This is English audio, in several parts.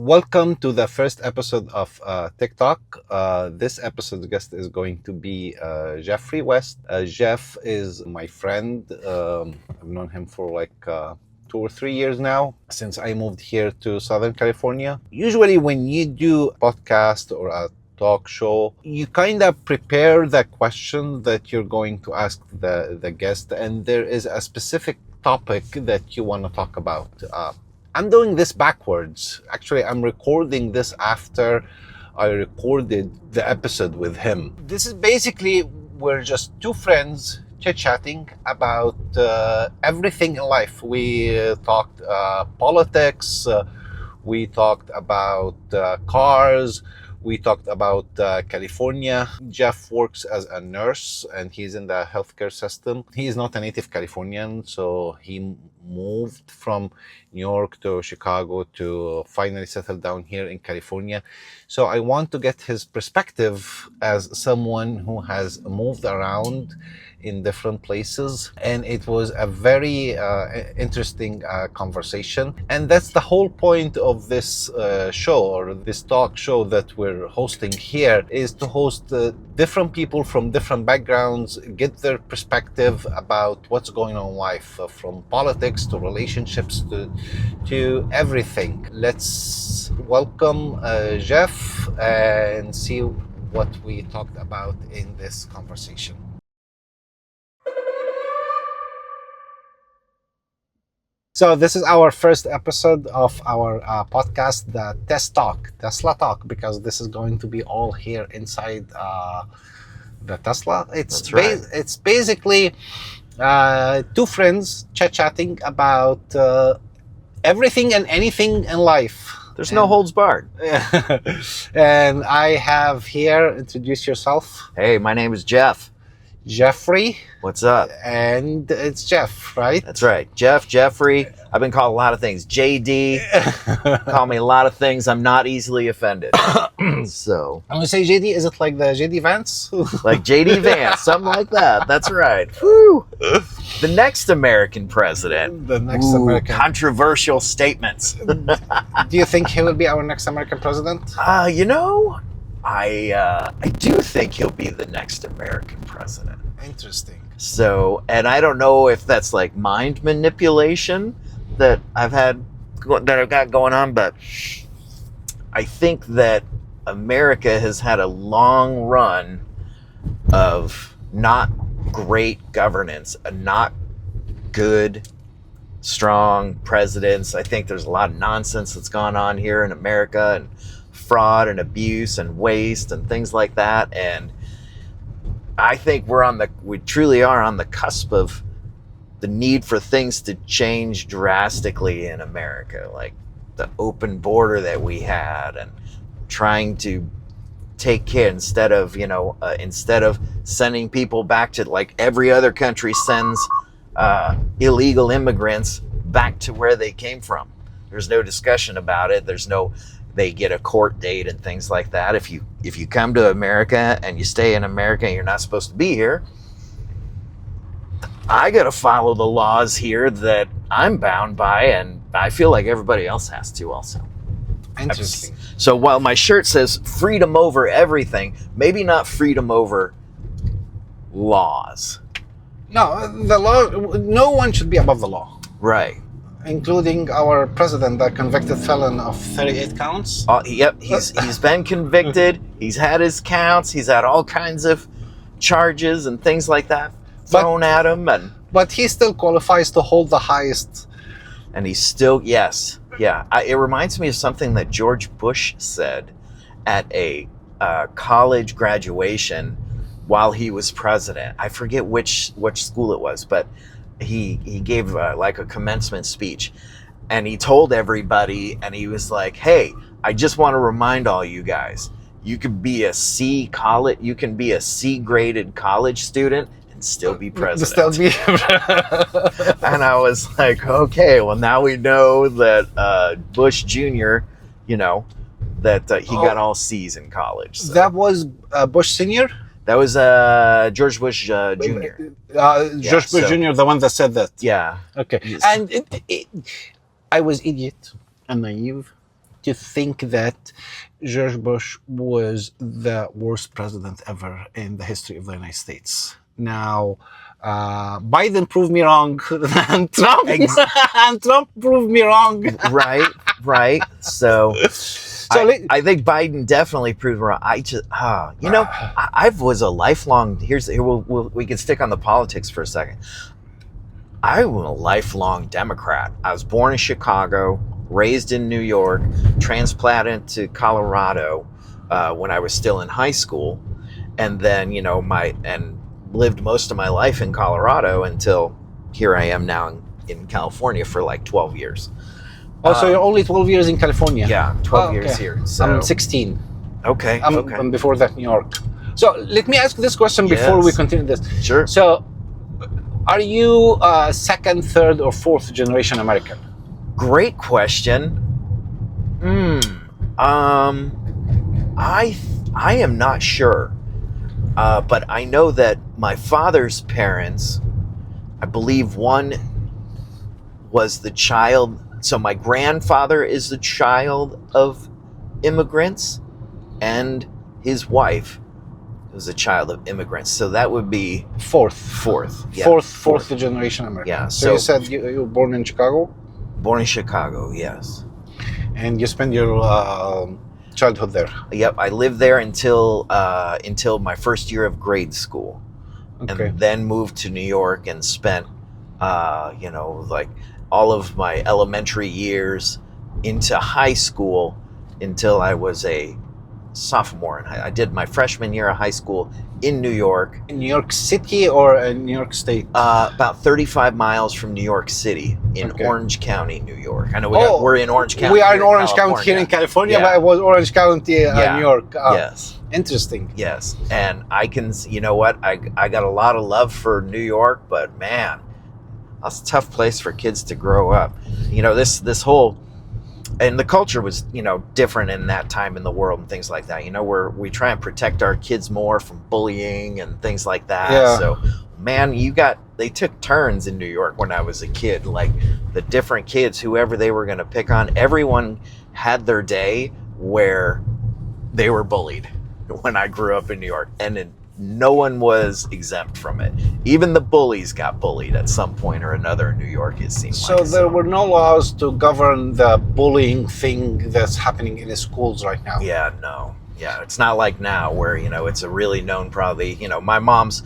Welcome to the first episode of Tes Talk. This episode's guest is going to be Jeffrey West. Jeff is my friend. I've known him for like 2 or 3 years now, since I moved here to Southern California. Usually when you do a podcast or a talk show, you kind of prepare the question that you're going to ask the guest, and there is a specific topic that you want to talk about. I'm doing this backwards. Actually, I'm recording this after I recorded the episode with him. This is basically, we're just two friends chit-chatting about everything in life. We talked politics, we talked about cars, we talked about California. Jeff works as a nurse and he's in the healthcare system. He is not a native Californian, so he moved from New York to Chicago to finally settle down here in California. So I want to get his perspective as someone who has moved around in different places, and it was a very interesting conversation. And that's the whole point of this show, or this talk show that we're hosting here, is to host different people from different backgrounds, get their perspective about what's going on in life, from politics to relationships to everything. Let's welcome Jeff and see what we talked about in this conversation. So this is our first episode of our podcast, the Tes Talk, Tesla Talk, because this is going to be all here inside the Tesla. It's right. It's basically two friends chatting about everything and anything in life. There's no holds barred. And I have here, introduce yourself. Hey, my name is Jeff. Jeffrey. What's up? And it's Jeff, right? That's right. Jeffrey. I've been called a lot of things. JD. Call me a lot of things. I'm not easily offended. So. I'm going to say JD. Is it like the JD Vance? Like JD Vance. Something like that. That's right. Woo. The next American president. The next American. Controversial statements. Do you think he will be our next American president? I do think he'll be the next American president. Interesting. So, and I don't know if that's like mind manipulation that I've got going on, but I think that America has had a long run of not great governance, not good, strong presidents. I think there's a lot of nonsense that's gone on here in America, and fraud and abuse and waste and things like that. And I think we truly are on the cusp of the need for things to change drastically in America, like the open border that we had, and trying to take care instead of sending people back to, like every other country sends illegal immigrants back to where they came from. There's no discussion about it. They get a court date and things like that. If you come to America and you stay in America and you're not supposed to be here, I got to follow the laws here that I'm bound by, and I feel like everybody else has to also. Interesting. So while my shirt says freedom over everything, maybe not freedom over laws. No, the law. No one should be above the law. Right. Including our president, the convicted felon of 38 counts. Yep, he's been convicted. He's had his counts. He's had all kinds of charges and things like that thrown at him, but he still qualifies to hold the highest. And he's still, yes, yeah. It reminds me of something that George Bush said at a college graduation while he was president. I forget which school it was, but he gave like a commencement speech, and he told everybody, and he was like, hey, I just want to remind all you guys, you can be a C graded college student and still be president. And I was like, okay, well now we know that Bush Jr., that he got all C's in college. So. That was Bush Sr.? That was George Bush Jr. George Bush Jr., the one that said that. Yeah. Okay. Yes. And I was idiot and naive to think that George Bush was the worst president ever in the history of the United States. Now, Biden proved me wrong, and Trump, and Trump proved me wrong. Right. So I think Biden definitely proved wrong. I was a lifelong. We can stick on the politics for a second. I was a lifelong Democrat. I was born in Chicago, raised in New York, transplanted to Colorado when I was still in high school, and then lived most of my life in Colorado until here I am now in California for like 12 years. Oh, so you're only 12 years in California? Yeah, 12 years here. So. I'm 16. Okay. I'm before that, New York. So let me ask this question before we continue this. Sure. So, are you second, third, or fourth generation American? Great question. I am not sure, but I know that my father's parents, I believe one was the child. So my grandfather is the child of immigrants, and his wife was a child of immigrants. So that would be fourth. Yeah, Fourth generation American. Yeah. So you said you were born in Chicago? Born in Chicago, yes. And you spent your childhood there? Yep, I lived there until my first year of grade school, okay. And then moved to New York and spent, all of my elementary years into high school until I was a sophomore. And I did my freshman year of high school in New York. In New York City or in New York State? About 35 miles from New York City in Orange County, New York. I know we're in Orange County. We are in Orange County here in California, but it was Orange County, New York. Yes. Interesting. Yes. And I got a lot of love for New York, but man, that's a tough place for kids to grow up. This whole, and the culture was, different in that time in the world and things like that. We try and protect our kids more from bullying and things like that. Yeah. So, man, they took turns in New York when I was a kid. Like the different kids, whoever they were going to pick on, everyone had their day where they were bullied when I grew up in New York. And no one was exempt from it. Even the bullies got bullied at some point or another in New York, it seemed so like. So there were no laws to govern the bullying thing that's happening in the schools right now? Yeah, no. Yeah, it's not like now where, it's a really known probably, my mom's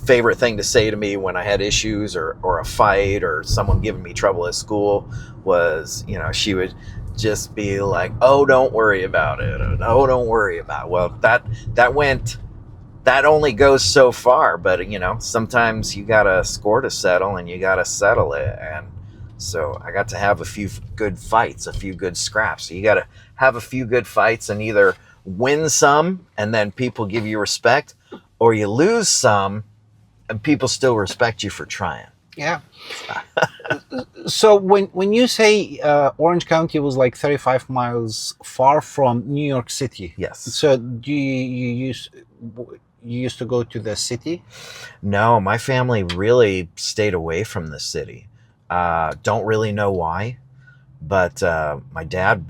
favorite thing to say to me when I had issues or a fight or someone giving me trouble at school was, she would just be like, oh, don't worry about it. Oh, don't worry about it. Well, that only goes so far, but sometimes you got a score to settle and you got to settle it. And so I got to have a few good fights, a few good scraps. So you got to have a few good fights and either win some and then people give you respect, or you lose some and people still respect you for trying. Yeah. So when you say Orange County was like 35 miles far from New York City. Yes. So do you used to go to the city? No, my family really stayed away from the city. Don't really know why, but my dad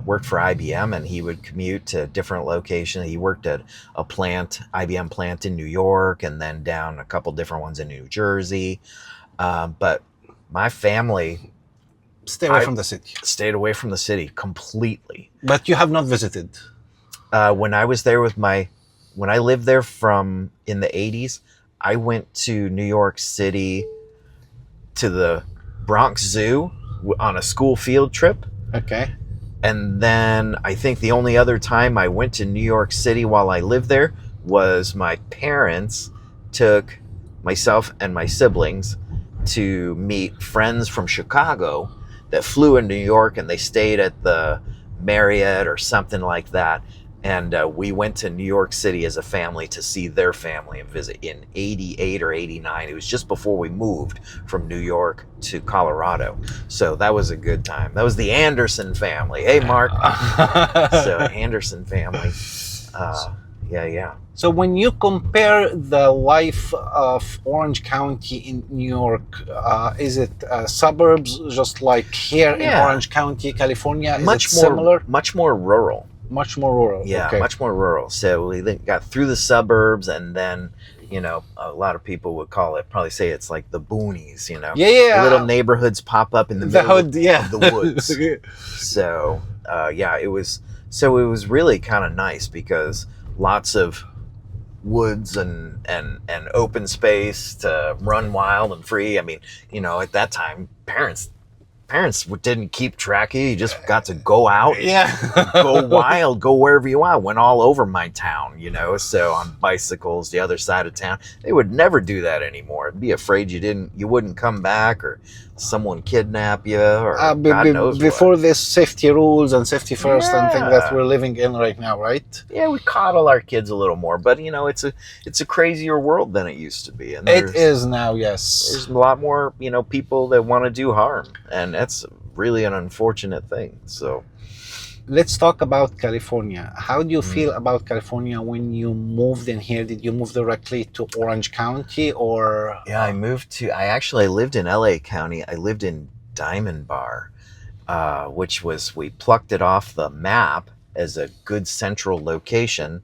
worked for IBM and he would commute to different locations. He worked at a IBM plant in New York, and then down a couple different ones in New Jersey. But my family stayed away from the city. Stayed away from the city completely. But you have not visited? When I was there when I lived there in the 80s, I went to New York City to the Bronx Zoo on a school field trip. Okay. And then I think the only other time I went to New York City while I lived there was my parents took myself and my siblings to meet friends from Chicago that flew in New York, and they stayed at the Marriott or something like that. And we went to New York City as a family to see their family and visit in 88 or 89. It was just before we moved from New York to Colorado. So that was a good time. That was the Anderson family. Hey, Mark. So Anderson family. yeah. So when you compare the life of Orange County in New York, is it suburbs just like here in Yeah. Orange County, California? Is it Much more, similar? much more rural. Much more rural. Yeah, Okay. much more rural. So we then got through the suburbs, and then, you know, a lot of people would probably say it's like the boonies, you know. Yeah. Little neighborhoods pop up in the The middle hood, yeah. of the woods. So, yeah, it was really kind of nice because lots of woods and open space to run wild and free. I mean, you know, at that time, parents didn't keep track of you. You just got to go out, Yeah. go wild, go wherever you want. Went all over my town, you know. So on bicycles, the other side of town. They would never do that anymore. Be afraid you wouldn't come back, or someone kidnap you, or God knows before what. this safety rules and safety first and thing that Yeah. we're living in right now, right? Yeah, we coddle our kids a little more, but you know, it's a crazier world than it used to be, and It is now, yes. there's a lot more, you know, people that want to do harm, and that's really an unfortunate thing. So Let's talk about California. How do you feel about California when you moved in here? Did you move directly to Orange County or? yeah, I actually lived in LA County. I lived in Diamond Bar, which was, we plucked it off the map as a good central location,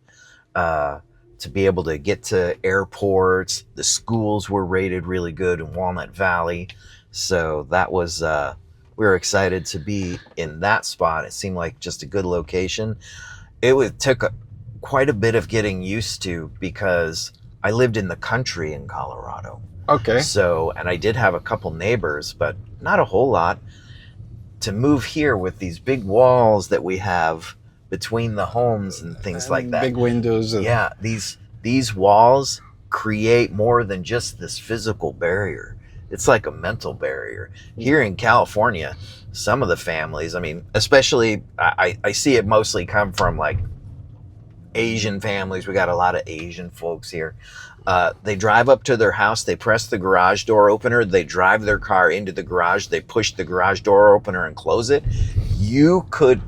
to be able to get to airports. The schools were rated really good in Walnut Valley. So that was, we were excited to be in that spot. It seemed like just a good location. Took quite a bit of getting used to because I lived in the country in Colorado. Okay. So, and I did have a couple neighbors, but not a whole lot. To move here with these big walls that we have between the homes and things like that. Big windows. Yeah, these walls create more than just this physical barrier. It's like a mental barrier. Here in California, some of the families, I mean, especially, I see it mostly come from like Asian families. We got a lot of Asian folks here. They drive up to their house, they press the garage door opener, they drive their car into the garage, they push the garage door opener and close it. You could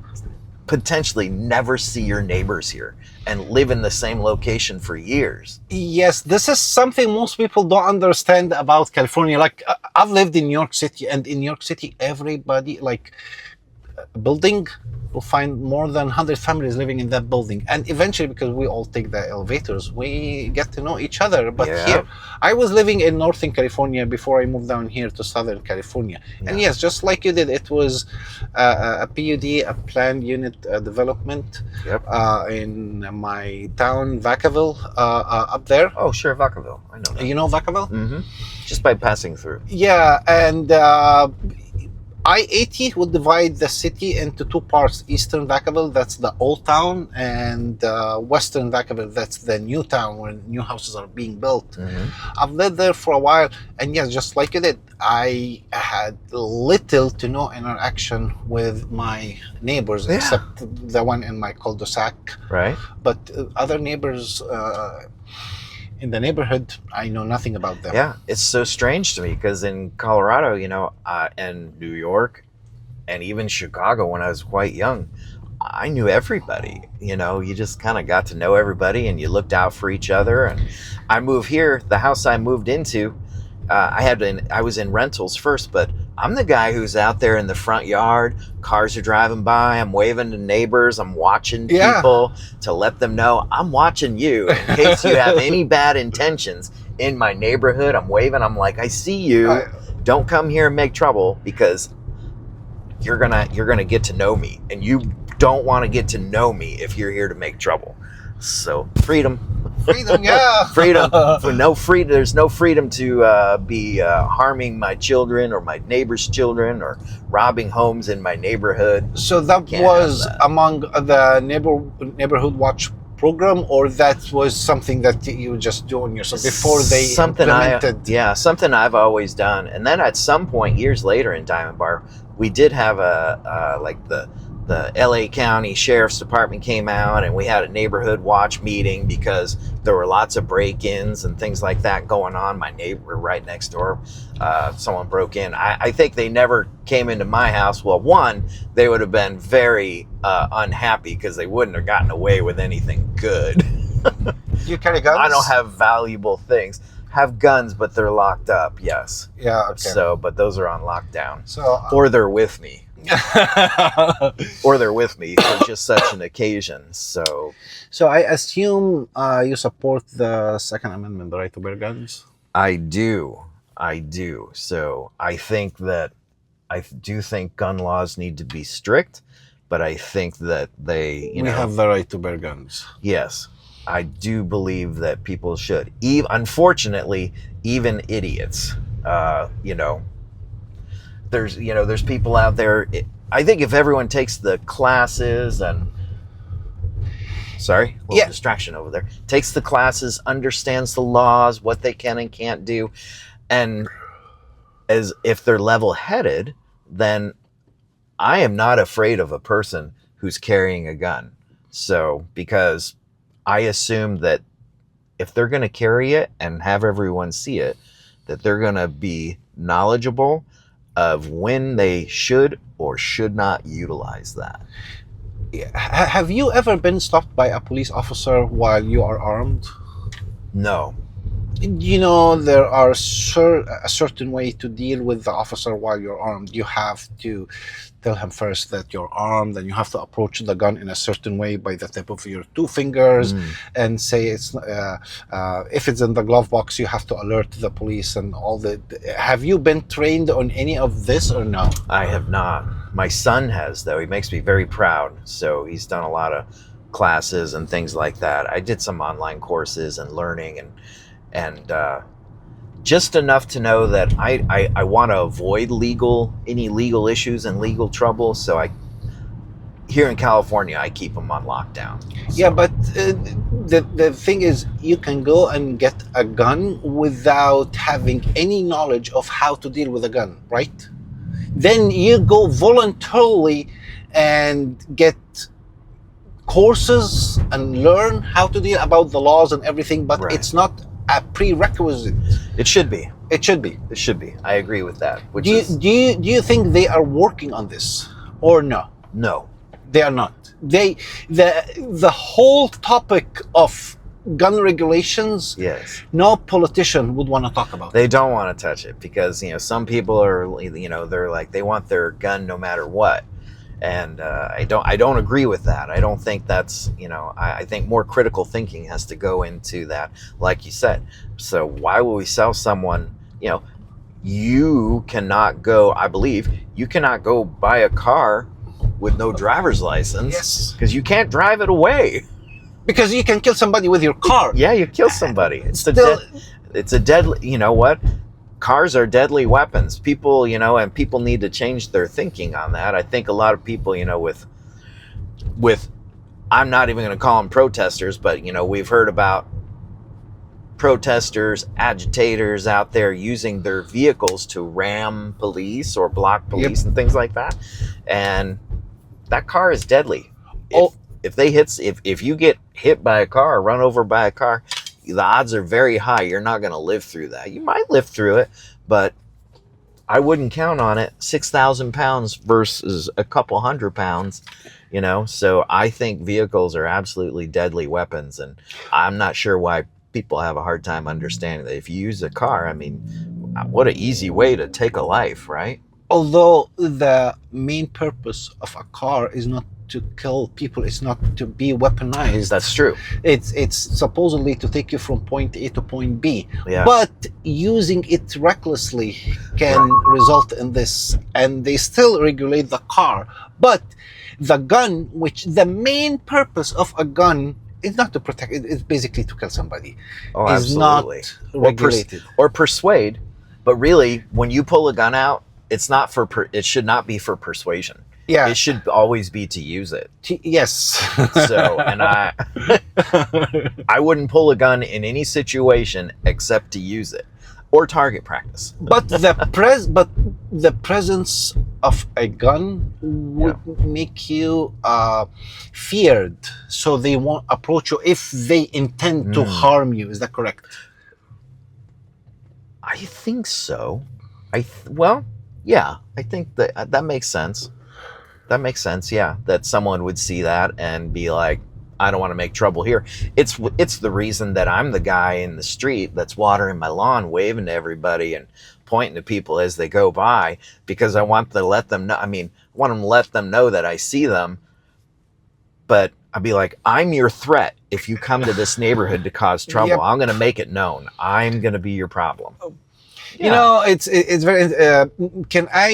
potentially never see your neighbors here and live in the same location for years. Yes, this is something most people don't understand about California. Like, I've lived in New York City, and in New York City, everybody, like, a building will find more than 100 families living in that building, and eventually, because we all take the elevators, we get to know each other. But Yeah. here, I was living in Northern California before I moved down here to Southern California, and yes, just like you did, it was a PUD, a planned unit development. Yep. In my town, Vacaville, up there. Oh, sure, Vacaville. I know that. You know Vacaville? Mm-hmm. Just by passing through. Yeah, and I-80 would divide the city into two parts. Eastern Vacaville, that's the old town, and Western Vacaville, that's the new town where new houses are being built. Mm-hmm. I've lived there for a while, and yes, just like you did, I had little to no interaction with my neighbors, Yeah. except the one in my cul-de-sac. Right? But other neighbors in the neighborhood, I know nothing about them. Yeah, it's so strange to me because in Colorado, you know, and New York, and even Chicago when I was quite young, I knew everybody. You know, you just kind of got to know everybody, and you looked out for each other. And I moved here, the house I moved into, I was in rentals first, but I'm the guy who's out there in the front yard. Cars are driving by. I'm waving to neighbors. I'm watching people to let them know I'm watching you in case you have any bad intentions in my neighborhood. I'm waving. I'm like, I see you. Don't come here and make trouble because you're gonna get to know me, and you don't want to get to know me if you're here to make trouble. So freedom, Yeah. freedom. There's no freedom to be harming my children or my neighbors' children or robbing homes in my neighborhood. So that Can't was have that. among the neighborhood watch program, or that was something that you would just do on yourself before they implemented? Something I've always done. And then at some point years later in Diamond Bar, we did have the LA County Sheriff's Department came out, and we had a neighborhood watch meeting because there were lots of break-ins and things like that going on. My neighbor right next door, someone broke in. I think they never came into my house. Well, one, they would have been very unhappy because they wouldn't have gotten away with anything good. You carry guns? I don't have valuable things. Have guns, but they're locked up. Yes. Yeah. Okay. So, but those are on lockdown. So. Or they're with me. Or they're with me for just such an occasion. So So I assume you support the Second Amendment, the right to bear guns. I do. So I think that I do think gun laws need to be strict, but I think that they, We have the right to bear guns. yes, I do believe that people should. Unfortunately, even idiots, there's people out there. I think if everyone takes the classes and sorry, a little distraction over there. Takes the classes, understands the laws, what they can and can't do, and as if they're level-headed, then I am not afraid of a person who's carrying a gun. So, because I assume that if they're going to carry it and have everyone see it, that they're going to be knowledgeable of when they should or should not utilize that. Have you ever been stopped by a police officer while you are armed? No. You know, there are a certain way to deal with the officer while you're armed. You have to tell him first that you're armed, and you have to approach the gun in a certain way by the tip of your two fingers, and say it's. If it's in the glove box, you have to alert the police and all that. Have you been trained on any of this or no? I have not. My son has, though. He makes me very proud. So he's done a lot of classes and things like that. I did some online courses and learning and just enough to know that I want to avoid any legal issues and legal trouble. So here in California, I keep them on lockdown. So. Yeah, but the thing is, you can go and get a gun without having any knowledge of how to deal with a gun, right? Then you go voluntarily and get courses and learn how to deal about the laws and everything, but It's not a prerequisite. It should be. It should be. It should be. I agree with that. Do you think they are working on this or no? No, they are not. The whole topic of gun regulations. Yes. No politician would want to talk about. They don't want to touch it because some people are they're like they want their gun no matter what. And I don't agree with that. I don't think that's, I think more critical thinking has to go into that, like you said. So why will we sell someone, you cannot go, I believe, you cannot go buy a car with no driver's license. Yes. Because you can't drive it away. Because you can kill somebody with your car. Yeah, you kill somebody. It's a deadly, you know what? Cars are deadly weapons. People, and people need to change their thinking on that. I think a lot of people, with I'm not even going to call them protesters, but, we've heard about protesters, agitators out there using their vehicles to ram police or block police and things like that. And that car is deadly. If you get hit by a car or run over by a car, the odds are very high you're not going to live through that. You might live through it, but I wouldn't count on it. 6,000 pounds versus a couple hundred pounds, So I think vehicles are absolutely deadly weapons, and I'm not sure why people have a hard time understanding that if you use a car, what an easy way to take a life, right? Although the main purpose of a car is not to kill people, it's not to be weaponized. That's true. It's supposedly to take you from point A to point B. Yeah. But using it recklessly can result in this, and they still regulate the car. But the gun, which the main purpose of a gun is not to protect, it's basically to kill somebody. Oh, is absolutely. Not regulated. Or persuade, but really, when you pull a gun out, it's not it should not be for persuasion. Yeah. It should always be to use it. Yes. So, and I wouldn't pull a gun in any situation except to use it or target practice. But the presence of a gun would make you feared, so they won't approach you if they intend to harm you. Is that correct? I think so. I think that makes sense. That makes sense, yeah. That someone would see that and be like, I don't want to make trouble here. It's the reason that I'm the guy in the street that's watering my lawn, waving to everybody and pointing to people as they go by, because I want to let them know. I mean, I want them to let them know that I see them, but I'd be like, I'm your threat. If you come to this neighborhood to cause trouble, Yep. I'm going to make it known. I'm going to be your problem. You know, it's very. Can I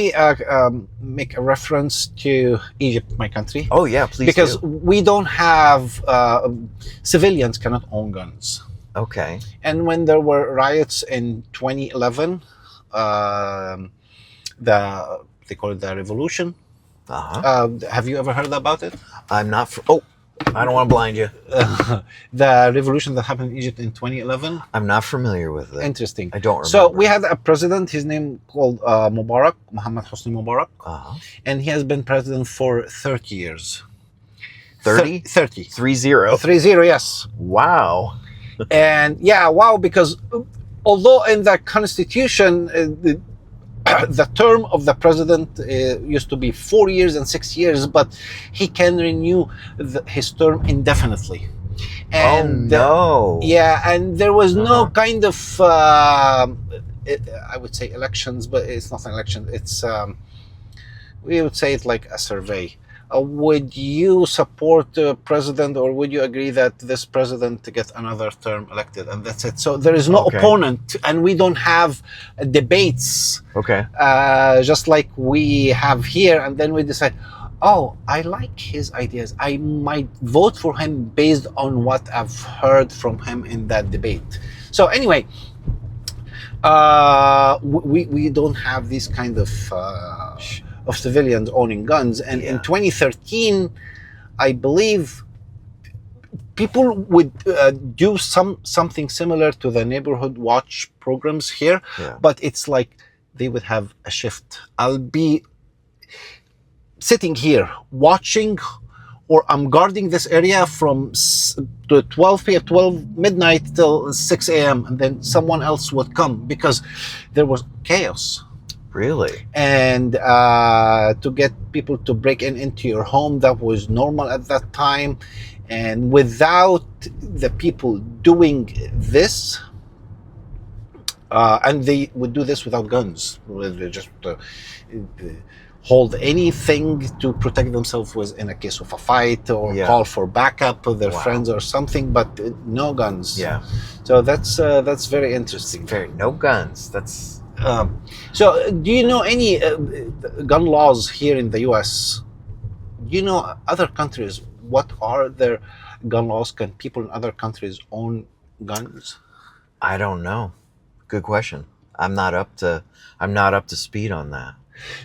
make a reference to Egypt, my country? Oh yeah, please. Because do. we don't have civilians cannot own guns. Okay. And when there were riots in 2011, they call it the revolution. Have you ever heard about it? I'm not. I don't want to blind you. The revolution that happened in Egypt in 2011. I'm not familiar with it. Interesting. I don't remember. So we had a president, his name called Mubarak, Mohammed Hosni Mubarak, and he has been president for 30 years. 30? 30. 30. 30, yes. Wow. And yeah, wow, because although in the constitution, the term of the president used to be 4 years and 6 years, but he can renew his term indefinitely. And, no. Yeah, and there was no kind of, I would say elections, but it's not an election. It's, we would say it like a survey. Would you support the president, or would you agree that this president to get another term elected, and that's it? So there is no opponent, and we don't have debates. Okay. Just like we have here, and then we decide, oh, I like his ideas. I might vote for him based on what I've heard from him in that debate. So anyway, we don't have these kind of civilians owning guns. And in 2013, I believe people would do something similar to the neighborhood watch programs here, but it's like they would have a shift. I'll be sitting here watching, or I'm guarding this area from 12 midnight till 6 a.m. and then someone else would come, because there was chaos. Really? And to get people to break into your home, that was normal at that time. And without the people doing this, and they would do this without guns, they just hold anything to protect themselves was in a case of a fight, or call for backup of their friends or something, but no guns. Yeah. So that's very interesting. No guns. That's. So, do you know any gun laws here in the U.S.? Do you know other countries? What are their gun laws? Can people in other countries own guns? I don't know. Good question. I'm not up to speed on that.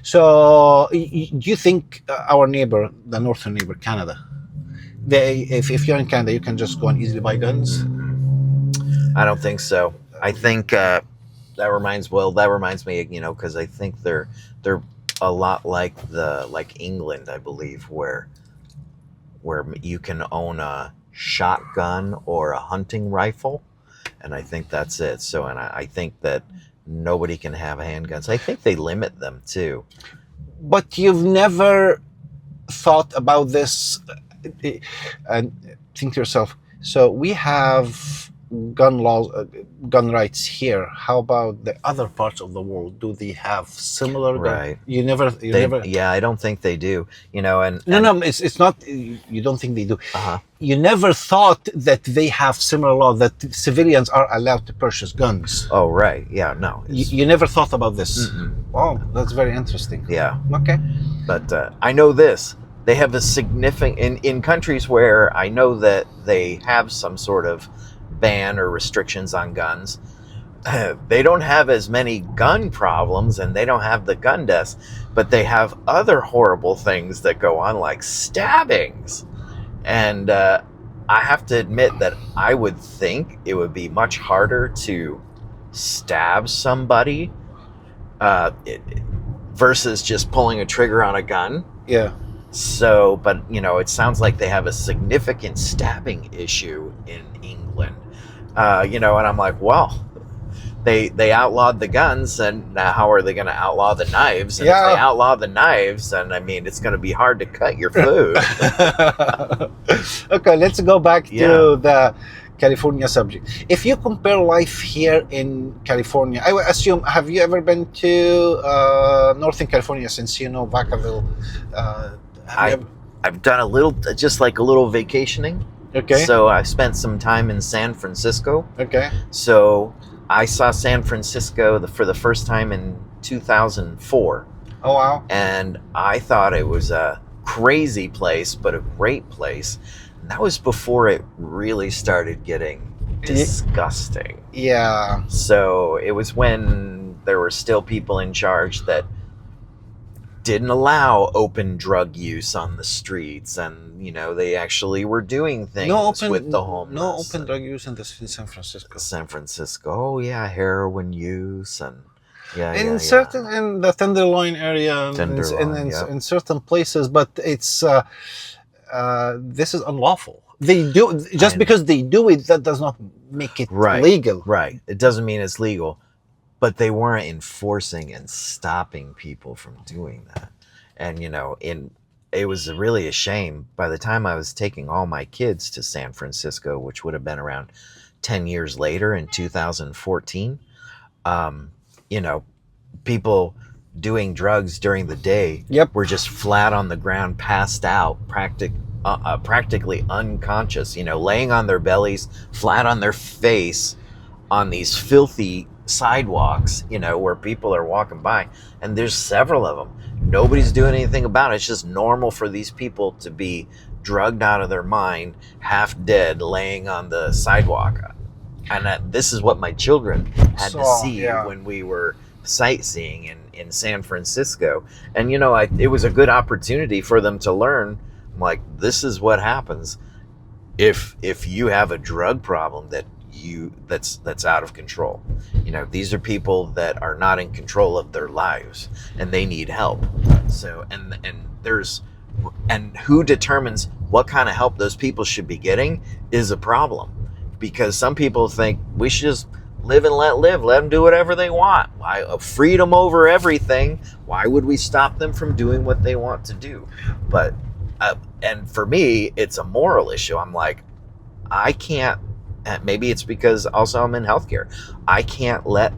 So, do you think our neighbor, the northern neighbor, Canada, if you're in Canada, you can just go and easily buy guns? I don't think so. I think. That reminds me, because I think they're a lot like England, I believe, where you can own a shotgun or a hunting rifle, and I think that's it. So, and I think that nobody can have handguns. I think they limit them too. But you've never thought about this and think to yourself, so we have gun laws, gun rights here. How about the other parts of the world? Do they have similar? Right. You never. Yeah, I don't think they do. And no, it's not. You don't think they do. You never thought that they have similar law, that civilians are allowed to purchase guns. Oh, right. Yeah, no. You never thought about this. Oh, that's very interesting. Yeah. Okay. But I know this. They have a significant in countries where I know that they have some sort of ban or restrictions on guns. They don't have as many gun problems, and they don't have the gun deaths, but they have other horrible things that go on, like stabbings. And I have to admit that I would think it would be much harder to stab somebody versus just pulling a trigger on a gun. Yeah. So, but it sounds like they have a significant stabbing issue in England. And I'm like, well, they outlawed the guns, and now how are they going to outlaw the knives? And if Yeah. they outlaw the knives, then I mean it's going to be hard to cut your food. Okay, let's go back to Yeah. the California subject. If you compare life here in California, I would assume, have you ever been to Northern California, since you know Vacaville? Have you I've done a little, just like a little vacationing. Okay. So I spent some time in San Francisco. Okay. So I saw San Francisco for the first time in 2004. Oh wow. And I thought it was a crazy place, but a great place. And that was before it really started getting disgusting. Yeah. So it was when there were still people in charge that didn't allow open drug use on the streets, and they actually were doing things with the homeless. No open drug use in San Francisco. San Francisco, oh yeah, heroin use and in the Tenderloin area, in certain places, but it's this is unlawful. They do because they do it, that does not make it legal. Right. It doesn't mean it's legal. But they weren't enforcing and stopping people from doing that. And, it was really a shame. By the time I was taking all my kids to San Francisco, which would have been around 10 years later in 2014, people doing drugs during the day were just flat on the ground, passed out, practically unconscious, laying on their bellies, flat on their face on these filthy sidewalks, where people are walking by, and there's several of them. Nobody's doing anything about it. It's just normal for these people to be drugged out of their mind, half dead, laying on the sidewalk. And this is what my children had to see when we were sightseeing in San Francisco. And it was a good opportunity for them to learn, like, this is what happens if you have a drug problem that's out of control. These are people that are not in control of their lives, and they need help. So and who determines what kind of help those people should be getting is a problem, because some people think we should just live and let them do whatever they want. Freedom over everything. Why would we stop them from doing what they want to do? But and for me, it's a moral issue. I'm like, I can't. Maybe it's because also I'm in healthcare. I can't let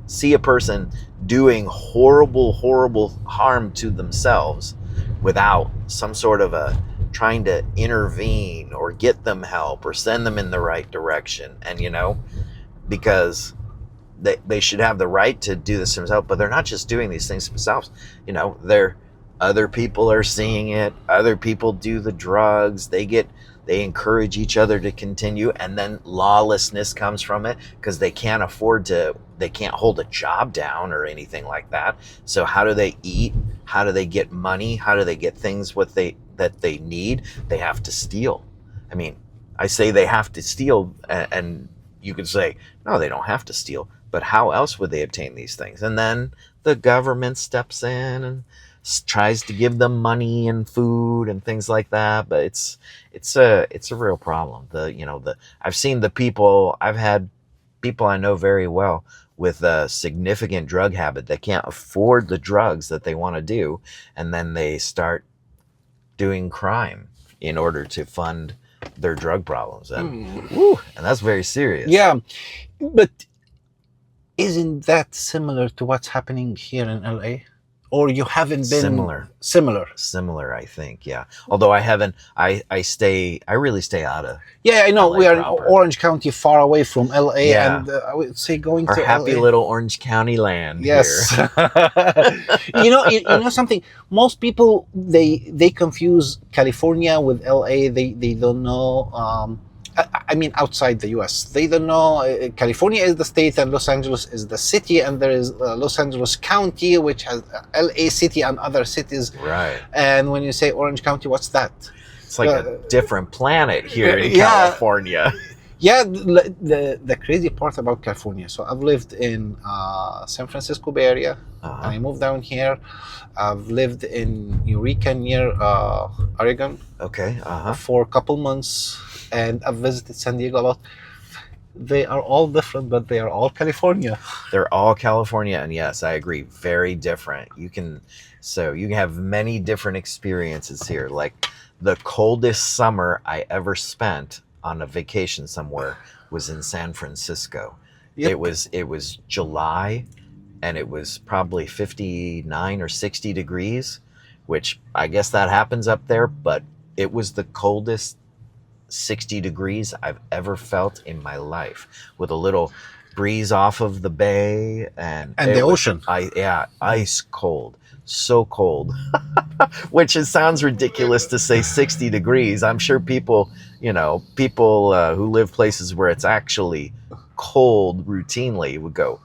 see a person doing horrible harm to themselves without some sort of trying to intervene or get them help or send them in the right direction. And, because they should have the right to do this themselves, but they're not just doing these things themselves. Other people are seeing it. Other people do the drugs. They encourage each other to continue, and then lawlessness comes from it because they can't hold a job down or anything like that. So how do they eat? How do they get money? How do they get things that they need? They have to steal. I mean, I say they have to steal, and you could say, no, they don't have to steal. But how else would they obtain these things? And then the government steps in and tries to give them money and food and things like that. But it's a real problem. I've had people I know very well with a significant drug habit that can't afford the drugs that they want to do, and then they start doing crime in order to fund their drug problems, and that's very serious. Yeah, but isn't that similar to what's happening here in LA? Or you haven't been similar, I think. Yeah. Although I haven't, I really stay out of. Yeah, I know. LA we are proper. in Orange County, far away from LA, Yeah. and I would say going Our to happy LA. little Orange County land. Yes. Here. you know something. Most people they confuse California with LA. They don't know. I mean, outside the U.S., they don't know. California is the state, and Los Angeles is the city, and there is Los Angeles County, which has L.A. City and other cities. Right. And when you say Orange County, what's that? It's like a different planet here in Yeah. California. Yeah, the crazy part about California. So I've lived in San Francisco Bay Area. Uh-huh. I moved down here. I've lived in Eureka near Oregon Okay. Uh-huh. for a couple months, and I've visited San Diego a lot. They are all different, but they are all California. They're all California, and yes, I agree, very different. You can have many different experiences here. Like the coldest summer I ever spent on a vacation somewhere was in San Francisco. Yep. It was July, and it was probably 59 or 60 degrees, which I guess that happens up there, but it was the coldest 60 degrees I've ever felt in my life, with a little breeze off of the bay and the ocean. Ice cold, so cold. Which sounds ridiculous to say 60 degrees. I'm sure people who live places where it's actually cold routinely would go,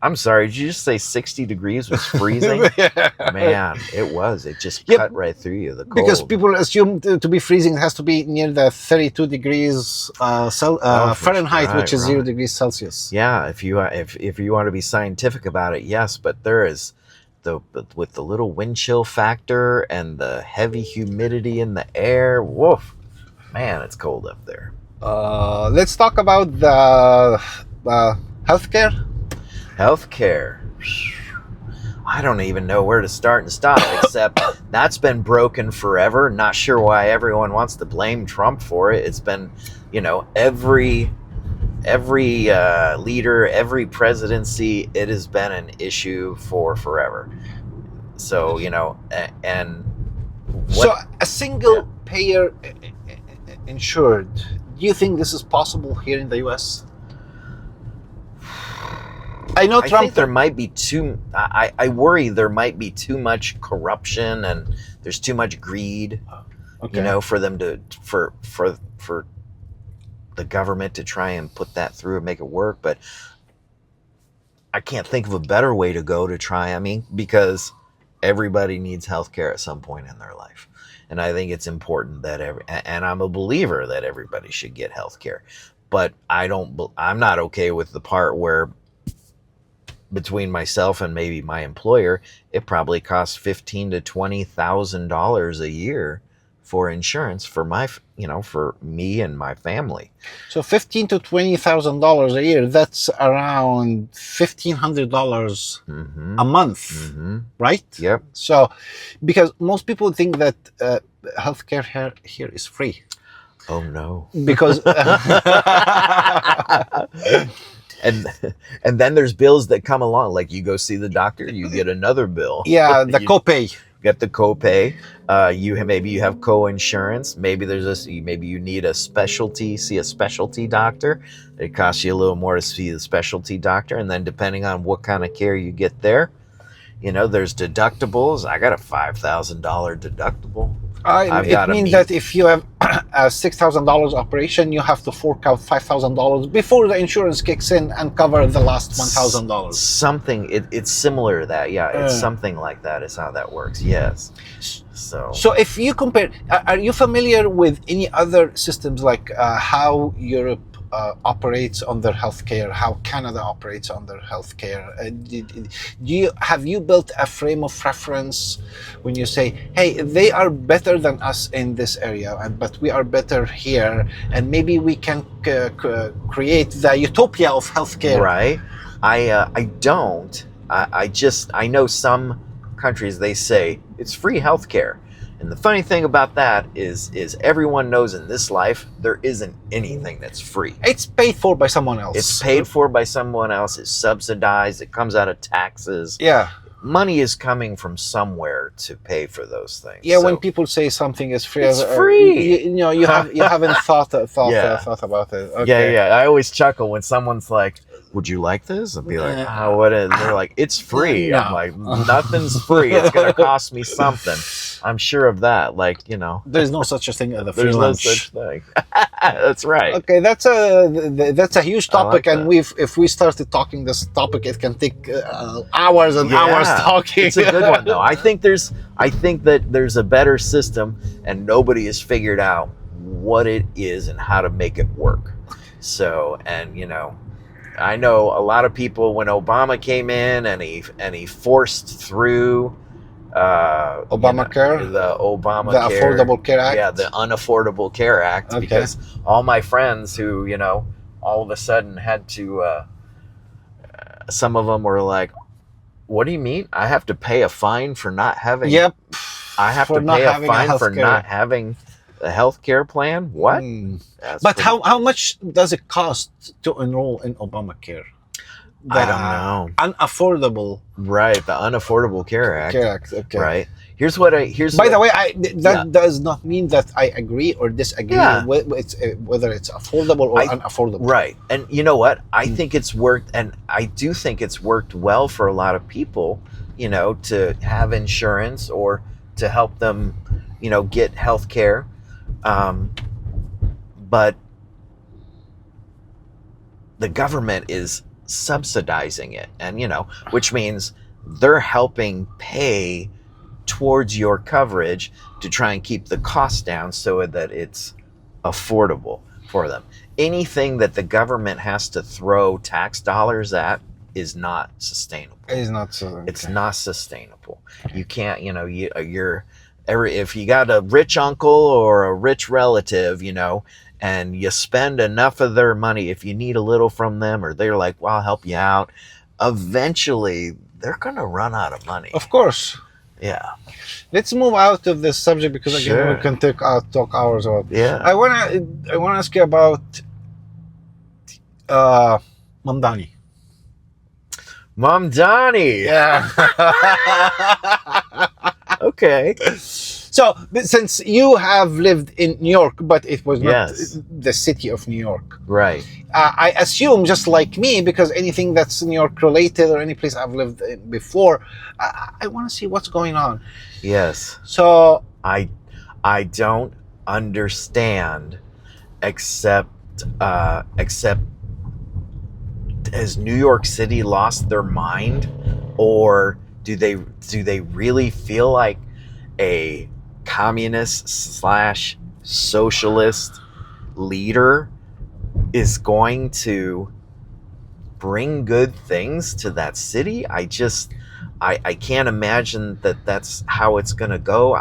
I'm sorry, did you just say 60 degrees was freezing? Yeah. Man, it was. It just cut right through you, the cold. Because people assume to be freezing, it has to be near the 32 degrees Fahrenheit, which is 0 degrees Celsius. Yeah, if you want to be scientific about it, yes, but there is with the little wind chill factor and the heavy humidity in the air, woof, man, it's cold up there. Let's talk about the healthcare. Healthcare. I don't even know where to start and stop, except that's been broken forever. Not sure why everyone wants to blame Trump for it. It's been, every leader, every presidency, it has been an issue for forever. So, and so a single payer insured, do you think this is possible here in the U.S.? I know Trump. I think there might be I worry there might be too much corruption and there's too much greed, for them for the government to try and put that through and make it work. But I can't think of a better way to go to try. Because everybody needs healthcare at some point in their life. And I think it's important that and I'm a believer that everybody should get healthcare. But I'm not okay with the part where between myself and maybe my employer, it probably costs $15,000 to $20,000 a year for insurance for for me and my family. So $15,000 to $20,000 a year, that's around $1,500 a month, right? Yep. So, because most people think that healthcare here is free. Oh no. Because and then there's bills that come along, like you go see the doctor, you get another bill. Yeah, the copay. Get the copay. Maybe you have co-insurance. Maybe maybe you need see a specialty doctor. It costs you a little more to see the specialty doctor, and then depending on what kind of care you get there, there's deductibles. I got a $5,000 deductible. It means that if you have a $6,000 operation, you have to fork out $5,000 before the insurance kicks in and cover the last $1,000. Something, it's similar to that. Yeah, it's something like that is how that works. Yes. So if you compare, are you familiar with any other systems like how Europe operates on their healthcare, how Canada operates on their healthcare? Have you built a frame of reference when you say, hey, they are better than us in this area, but we are better here, and maybe we can create the utopia of healthcare? Right. I don't. I know some countries, they say it's free healthcare. And the funny thing about that is everyone knows in this life, there isn't anything that's free. It's paid for by someone else. It's paid for by someone else. It's subsidized. It comes out of taxes. Yeah. Money is coming from somewhere to pay for those things. Yeah, so when people say something is free, it's free. You haven't thought about it. Okay. Yeah. I always chuckle when someone's like, would you like this? I'd be like, what is? They're like, it's free. No. I'm like, nothing's free. It's going to cost me something. I'm sure of that. There's no such a thing as a free lunch. There's no such thing. That's right. Okay, that's a huge topic, and if we started talking this topic, it can take hours and hours talking. It's a good one, though. I think that there's a better system, and nobody has figured out what it is and how to make it work. So, I know a lot of people when Obama came in and he forced through Obamacare, the Affordable Care Act. Yeah, the Unaffordable Care Act. Okay. Because all my friends who all of a sudden had to. Some of them were like, "What do you mean? I have to pay a fine for not having? Yep. I have For to not pay a having a fine for not healthcare. having a health care plan? What? That's But pretty- how much does it cost to enroll in Obamacare? I don't know. Unaffordable Right, the Unaffordable Care Act. Care Act. Okay. Right. Here's what I. Here's. By what, the way, that does not mean that I agree or disagree Yeah. with whether it's affordable or unaffordable. Right. And you know what? I think it's worked, and I do think it's worked well for a lot of people, to have insurance or to help them, get health care. But the government is subsidizing it, and, which means they're helping pay towards your coverage to try and keep the cost down so that it's affordable for them. Anything that the government has to throw tax dollars at is not sustainable. It's not so. Okay. It's not sustainable. You can't, if you got a rich uncle or a rich relative, and you spend enough of their money, if you need a little from them, or they're like, well, I'll help you out, eventually they're going to run out of money. Of course. Yeah. Let's move out of this subject because again Sure. we can talk hours about. Yeah. I wanna ask you about Mamdani. Mom Donnie. Yeah. Okay. So since you have lived in New York, but it was not Yes. the city of New York, Right. I assume just like me, because anything that's New York related or any place I've lived in before, I want to see what's going on. Yes. So I don't understand except has New York City lost their mind, or do they really feel like a communist / socialist leader is going to bring good things to that city? I can't imagine that that's how it's gonna go.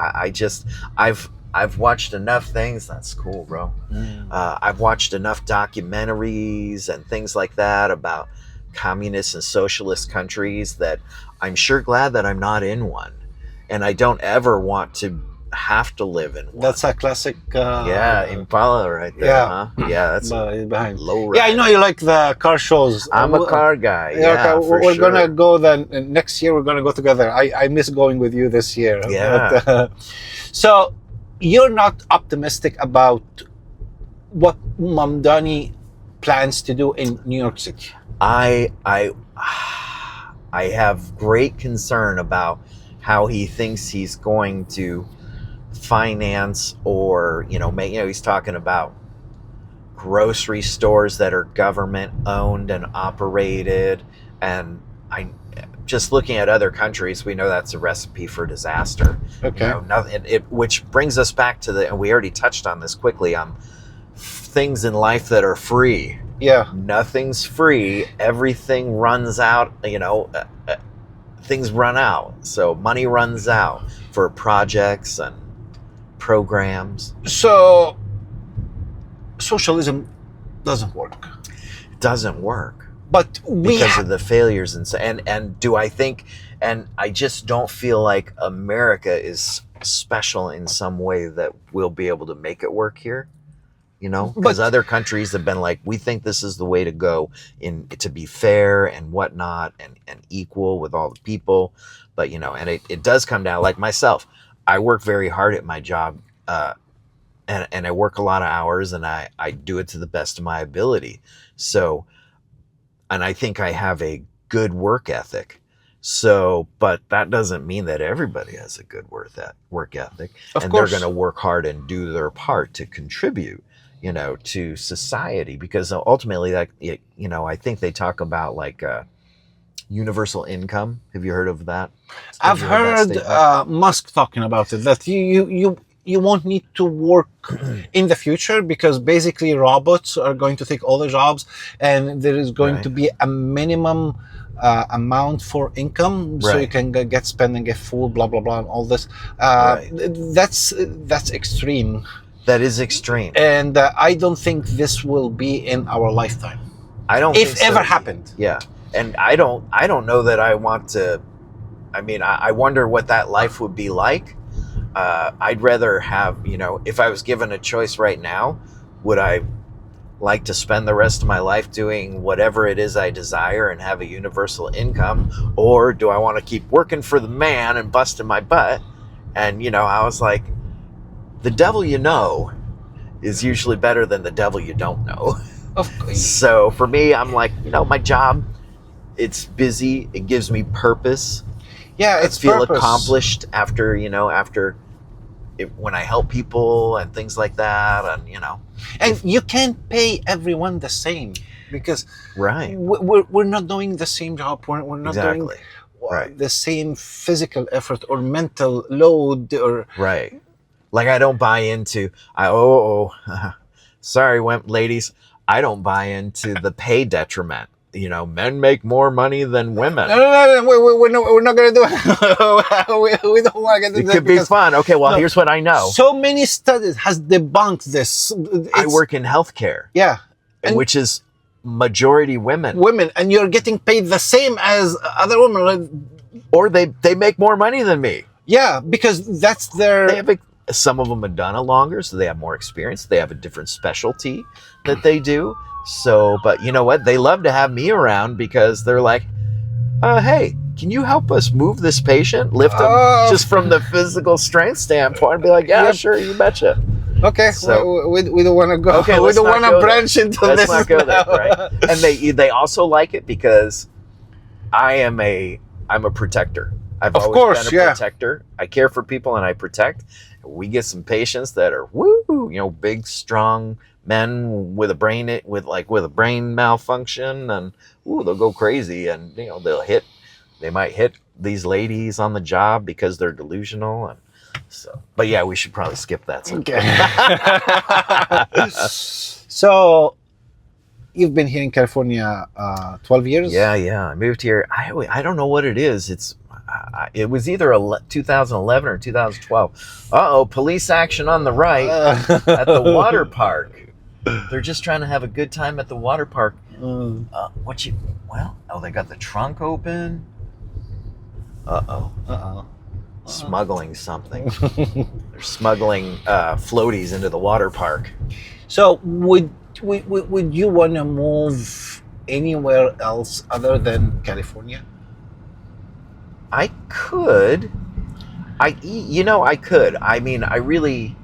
I've watched enough things. That's cool, bro. I've watched enough documentaries and things like that about communist and socialist countries that I'm sure glad that I'm not in one, and I don't ever want to have to live in one. that's a classic. Impala right there. Yeah. Huh? Yeah, that's behind. low. Yeah, I know you like the car shows. I'm a car guy. Yeah, Yeah, okay, for we're sure. gonna go then next year. We're gonna go together. I miss going with you this year. Yeah. But, so you're not optimistic about what Mamdani plans to do in New York City. I have great concern about how he thinks he's going to finance, or he's talking about grocery stores that are government owned and operated, and I just looking at other countries, we know that's a recipe for disaster. Okay. Which brings us back to and we already touched on this quickly, things in life that are free. Yeah. Nothing's free. Everything runs out. Things run out. So money runs out for projects and programs. So socialism doesn't work. It doesn't work But because of the failures and do I think, and I just don't feel like America is special in some way that we'll be able to make it work here. Because other countries have been like, we think this is the way to go to be fair and whatnot and equal with all the people. But, and it does come down, like myself, I work very hard at my job, and I work a lot of hours, and I do it to the best of my ability. So, and I think I have a good work ethic. So, but that doesn't mean that everybody has a good work ethic. Of course. They're going to work hard and do their part to contribute, to society, because ultimately, I think they talk about like universal income. Have you heard of that? I've heard Musk talking about it, that you won't need to work in the future because basically robots are going to take all the jobs, and there is going to be a minimum amount for income, so you can get spend and get food, blah blah blah, and all this. That's extreme. That is extreme. And I don't think this will be in our lifetime. I don't If think so. ever happened. Yeah. And I don't know that I want to. I mean, I wonder what that life would be like. I'd rather have, if I was given a choice right now, would I like to spend the rest of my life doing whatever it is I desire and have a universal income, or do I want to keep working for the man and busting my butt? And I was like, the devil you know is usually better than the devil you don't know. Of course. So for me, I'm like, my job, it's busy, it gives me purpose. Yeah, it's I feel purpose. accomplished after when I help people and things like that, And you can't pay everyone the same, because right, we're not doing the same job. We're not doing exactly, right, the same physical effort or mental load or right. Like I don't buy into sorry, ladies, I don't buy into the pay detriment. Men make more money than women. No, we're not gonna do it. we don't want to get into It that could be because fun. Okay, well, here's what I know. so many studies has debunked this. I work in healthcare, Yeah, and which is majority women. women, and you're getting paid the same as other women. Like, Or they make more money than me. yeah, because that's their. Some of them have done it longer, so they have more experience. They have a different specialty that they do. So, but you know what? They love to have me around because they're like, hey, can you help us move this patient, lift him, just from the physical strength standpoint? And be like, yeah, sure, you betcha. Okay, so we don't want to go. Okay, we don't want to branch into let's this. Let's not go there, right? And they also like it because I'm a protector. I've Of always course, been a protector. I care for people and I protect. We get some patients that are big, strong men with a brain malfunction, and they'll go crazy, and they might hit these ladies on the job because they're delusional, and so. But yeah, we should probably skip that. Okay. So, you've been here in California 12 years? Yeah. I moved here. I don't know what it is. It was either 2011 or 2012. Police action on the right at the water park. They're just trying to have a good time at the water park. They got the trunk open. Smuggling something. They're smuggling floaties into the water park. So would you want to move anywhere else other than California? I could. I could. I mean, I really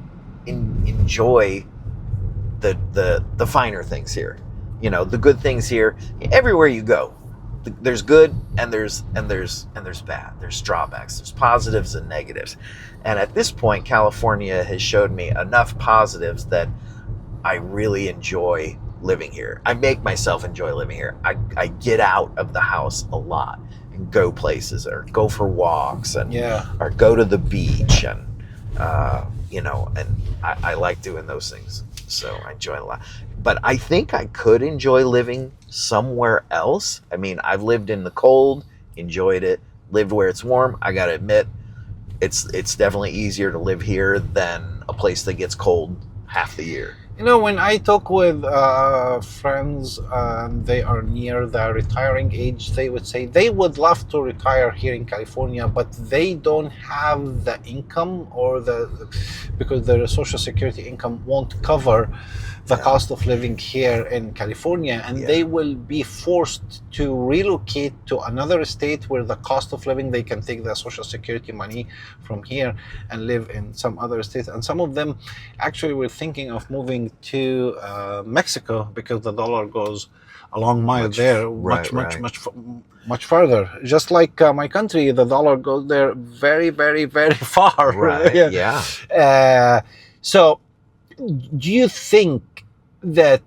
enjoy the finer things here. The good things here. Everywhere you go, there's good and there's bad. There's drawbacks. There's positives and negatives. And at this point, California has showed me enough positives that I really enjoy living here. I make myself enjoy living here. I get out of the house a lot and go places, or go for walks, and or go to the beach, and and I like doing those things. So I enjoy it a lot. But I think I could enjoy living somewhere else. I mean, I've lived in the cold, enjoyed it, lived where it's warm. I gotta admit, it's definitely easier to live here than a place that gets cold half the year. When I talk with friends, they are near the retiring age, they would say they would love to retire here in California, but they don't have the income, or because their social security income won't cover the cost of living here in California, and they will be forced to relocate to another state where the cost of living, they can take the social security money from here and live in some other state. And some of them actually were thinking of moving to Mexico, because the dollar goes a long mile there, much farther. Just like my country, the dollar goes there very, very, very far. Right. So do you think that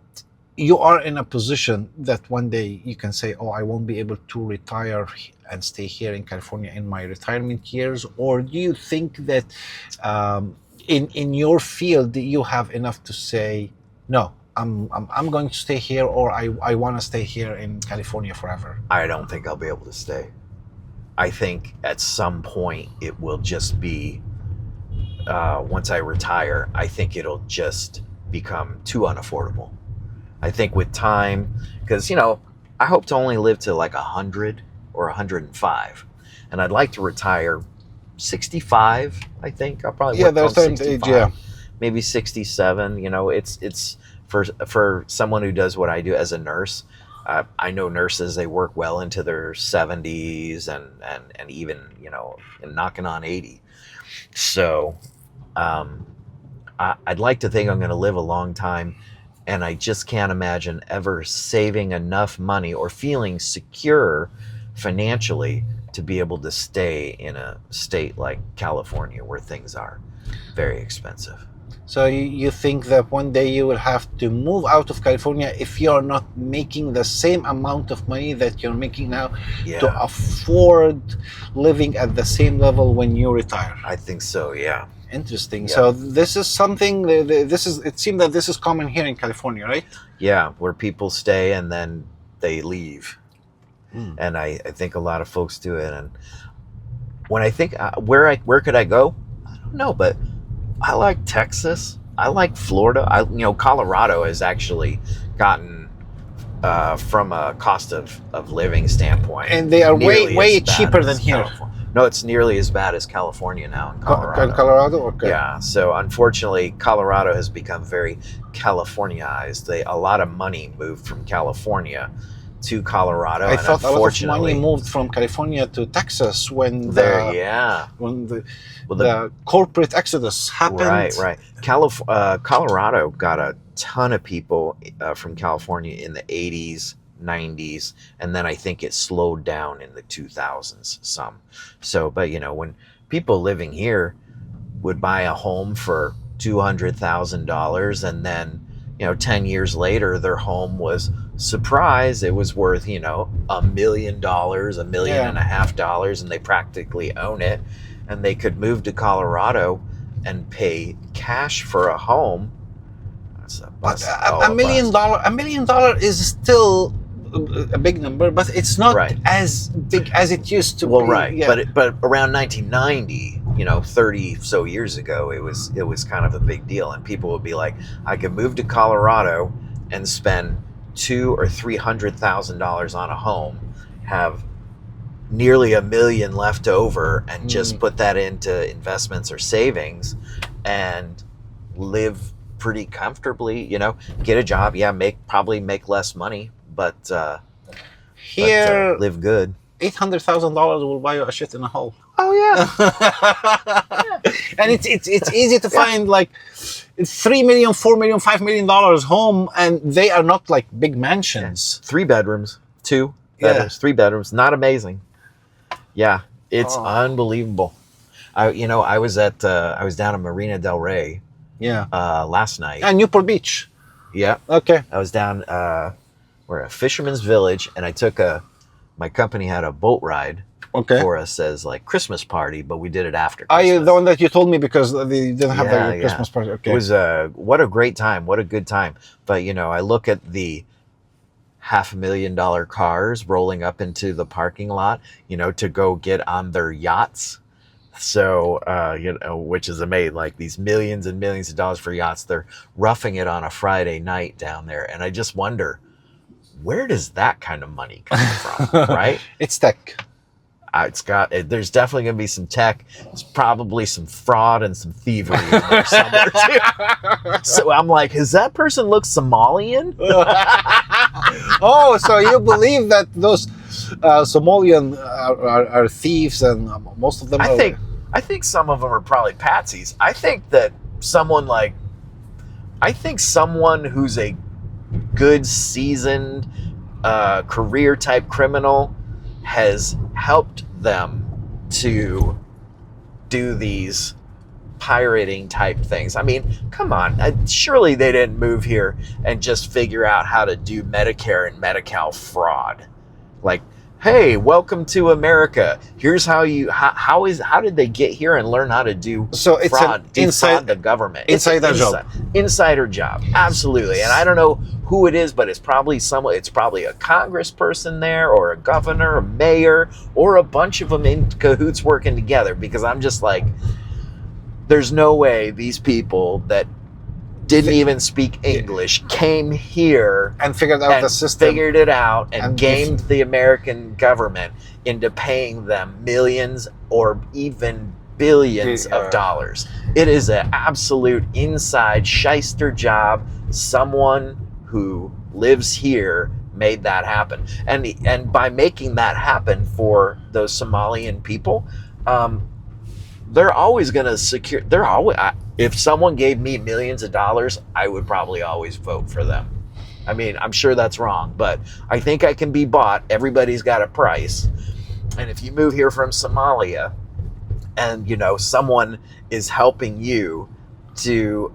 you are in a position that one day you can say, I won't be able to retire and stay here in California in my retirement years? Or do you think that in your field you have enough to say, no, I'm going to stay here, or I want to stay here in California forever? I don't think I'll be able to stay. I think at some point it will just be once I retire, I think it'll just become too unaffordable. I think with time, because, I hope to only live to like 100 or 105. And I'd like to retire 65, I think. I'll probably work there's till time age, 65, maybe 67. It's for someone who does what I do as a nurse. I know nurses, they work well into their 70s and even, and knocking on 80. So I'd like to think I'm going to live a long time, and I just can't imagine ever saving enough money or feeling secure financially to be able to stay in a state like California where things are very expensive. So you think that one day you will have to move out of California if you're not making the same amount of money that you're making now to afford living at the same level when you retire? I think so, yeah. Interesting. Yeah. So this is something, it seems that this is common here in California, right? Yeah, where people stay and then they leave. And I think a lot of folks do it. And when I think, where could I go? I don't know, but I like Texas. I like Florida. Colorado has actually gotten, from a cost of living standpoint, and they are way cheaper than here. California. No, it's nearly as bad as California now in Colorado. Colorado? Okay. Yeah, so unfortunately, Colorado has become very Californiaized. A lot of money moved from California to Colorado. I thought a lot of money moved from California to Texas when the corporate exodus happened. Right. Colorado got a ton of people from California in the 80s, 90s, and then I think it slowed down in the 2000s some. So, but when people living here would buy a home for $200,000 and then 10 years later their home was, surprise, it was worth $1 million, $1.5 million, and they practically own it, and they could move to Colorado and pay cash for a home. That's a bust. $1 million is still a big number, but it's not as big as it used to be. Well, right, yeah. But around 1990, 30 so years ago, it was kind of a big deal, and people would be like, I could move to Colorado and spend $200,000 or $300,000 on a home, have nearly $1 million left over, and just put that into investments or savings, and live pretty comfortably. Get a job, probably make less money, but here live good. $800,000 will buy you a shit in a hole. Oh yeah. And it's easy to find like $3 million, $4 million, $5 million home, and they are not like big mansions. 3 bedrooms, 2 bedrooms, 3 bedrooms. Not amazing. Yeah, it's unbelievable. I was down in Marina Del Rey. Yeah. Last night. Newport Beach. Yeah. Okay. I was down. We're a fisherman's village, and I took my company had a boat ride for us as like Christmas party, but we did it after Christmas. The one that you told me, because they didn't have the Christmas party. Okay. It was what a great time. What a good time. But I look at the $500,000 cars rolling up into the parking lot, to go get on their yachts. So, which is amazing, like these millions and millions of dollars for yachts. They're roughing it on a Friday night down there. And I just wonder, where does that kind of money come from, right? It's tech. There's definitely going to be some tech. There's probably some fraud and some thievery in there somewhere too. So I'm like, does that person look Somalian? Oh, so you believe that those Somalian are thieves, and most of them I think some of them are probably patsies. I think that someone who's a good, seasoned, career type criminal has helped them to do these pirating type things. I mean, come on. Surely they didn't move here and just figure out how to do Medicare and Medi-Cal fraud. Like, hey, welcome to America. Here's how did they get here and learn how to do fraud, defraud the government? Insider job. Insider job. Absolutely. And I don't know who it is, but it's probably a congressperson there, or a governor, a mayor, or a bunch of them in cahoots working together, because I'm just like, There's no way these people that didn't even speak English came here and figured out the system, figured it out, and gamed the American government into paying them millions or even billions of dollars. It is an absolute inside shyster job. Someone who lives here made that happen, and by making that happen for those Somalian people, they're always going to secure. If someone gave me millions of dollars, I would probably always vote for them. I mean, I'm sure that's wrong, but I think I can be bought. Everybody's got a price. And if you move here from Somalia and, you know, someone is helping you to,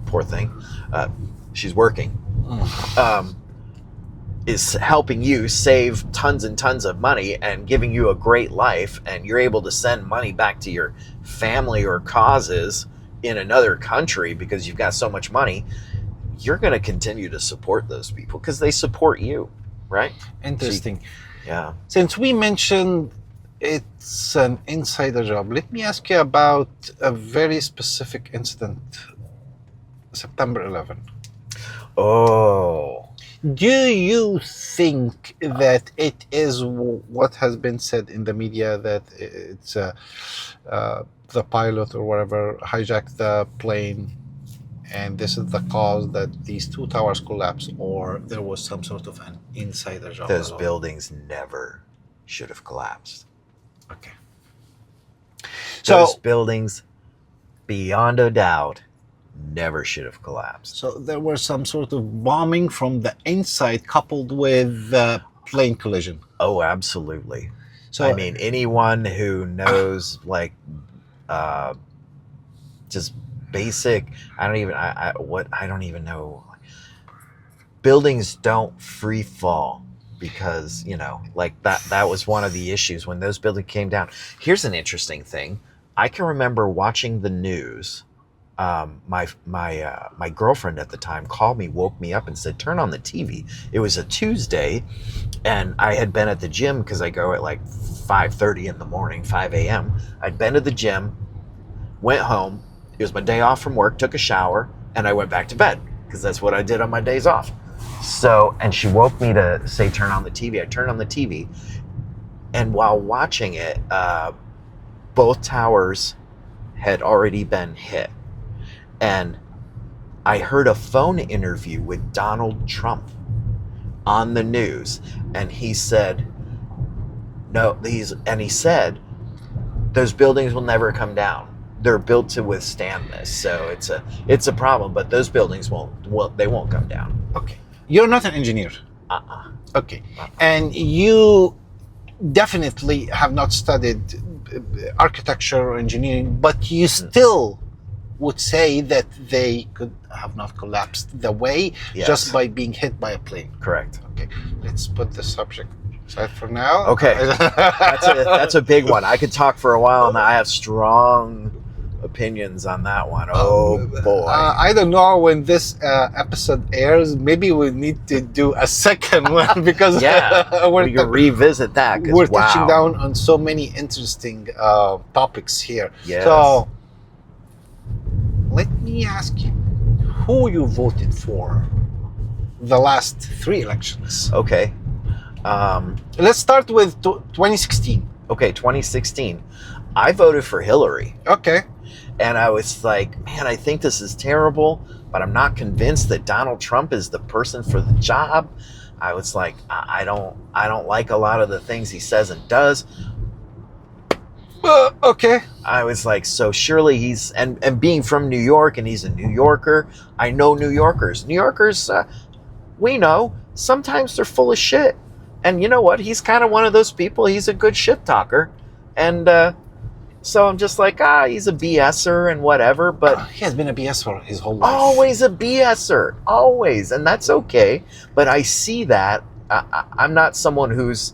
poor thing, she's working, is helping you save tons and tons of money and giving you a great life, and you're able to send money back to your family or causes in another country because you've got so much money, you're going to continue to support those people because they support you, right? Interesting. Yeah. Since we mentioned it's an insider job, let me ask you about a very specific incident, September 11. Oh. Do you think that it is what has been said in the media, that it's the pilot or whatever hijacked the plane and this is the cause that these two towers collapsed, or there was some sort of an insider job? Those buildings never should have collapsed. Okay. Those buildings, beyond a doubt, never should have collapsed. So there was some sort of bombing from the inside coupled with plane collision. Oh, absolutely. So I mean, anyone who knows, like, just basic, I don't even know. Buildings don't free fall because, you know, like that was one of the issues when those buildings came down. Here's an interesting thing. I can remember watching the news. My girlfriend at the time called me, woke me up and said, turn on the TV. It was a Tuesday and I had been at the gym because I go at like 5:30 in the morning, 5 a.m. I'd been to the gym, went home. It was my day off from work, took a shower, and I went back to bed because that's what I did on my days off. So, and she woke me to say, turn on the TV. I turned on the TV, and while watching it, both towers had already been hit. And I heard a phone interview with Donald Trump on the news, and he said, he said, those buildings will never come down. They're built to withstand this, so it's a problem. But those buildings won't come down. Okay, you're not an engineer. Okay, and you definitely have not studied architecture or engineering, but you still would say that they could have not collapsed the way just by being hit by a plane. Correct. Okay, let's put the subject aside for now. Okay, that's a big one. I could talk for a while, and I have strong opinions on that one. Oh boy. I don't know when this episode airs. Maybe we need to do a second one because we can revisit that. We're touching down on so many interesting topics here. Yes. So let me ask you, who you voted for the last 3 elections? Okay. Let's start with 2016. Okay, 2016. I voted for Hillary. Okay. And I was like, man, I think this is terrible, but I'm not convinced that Donald Trump is the person for the job. I was like, I don't like a lot of the things he says and does. Okay. I was like, so surely he's, and being from New York, and he's a New Yorker, I know New Yorkers. New Yorkers, we know, sometimes they're full of shit. And you know what? He's kind of one of those people. He's a good shit talker. And so I'm just like, he's a BSer and whatever. But he has been a BSer his whole life. Always a BSer. Always. And that's okay. But I see that. I'm not someone who's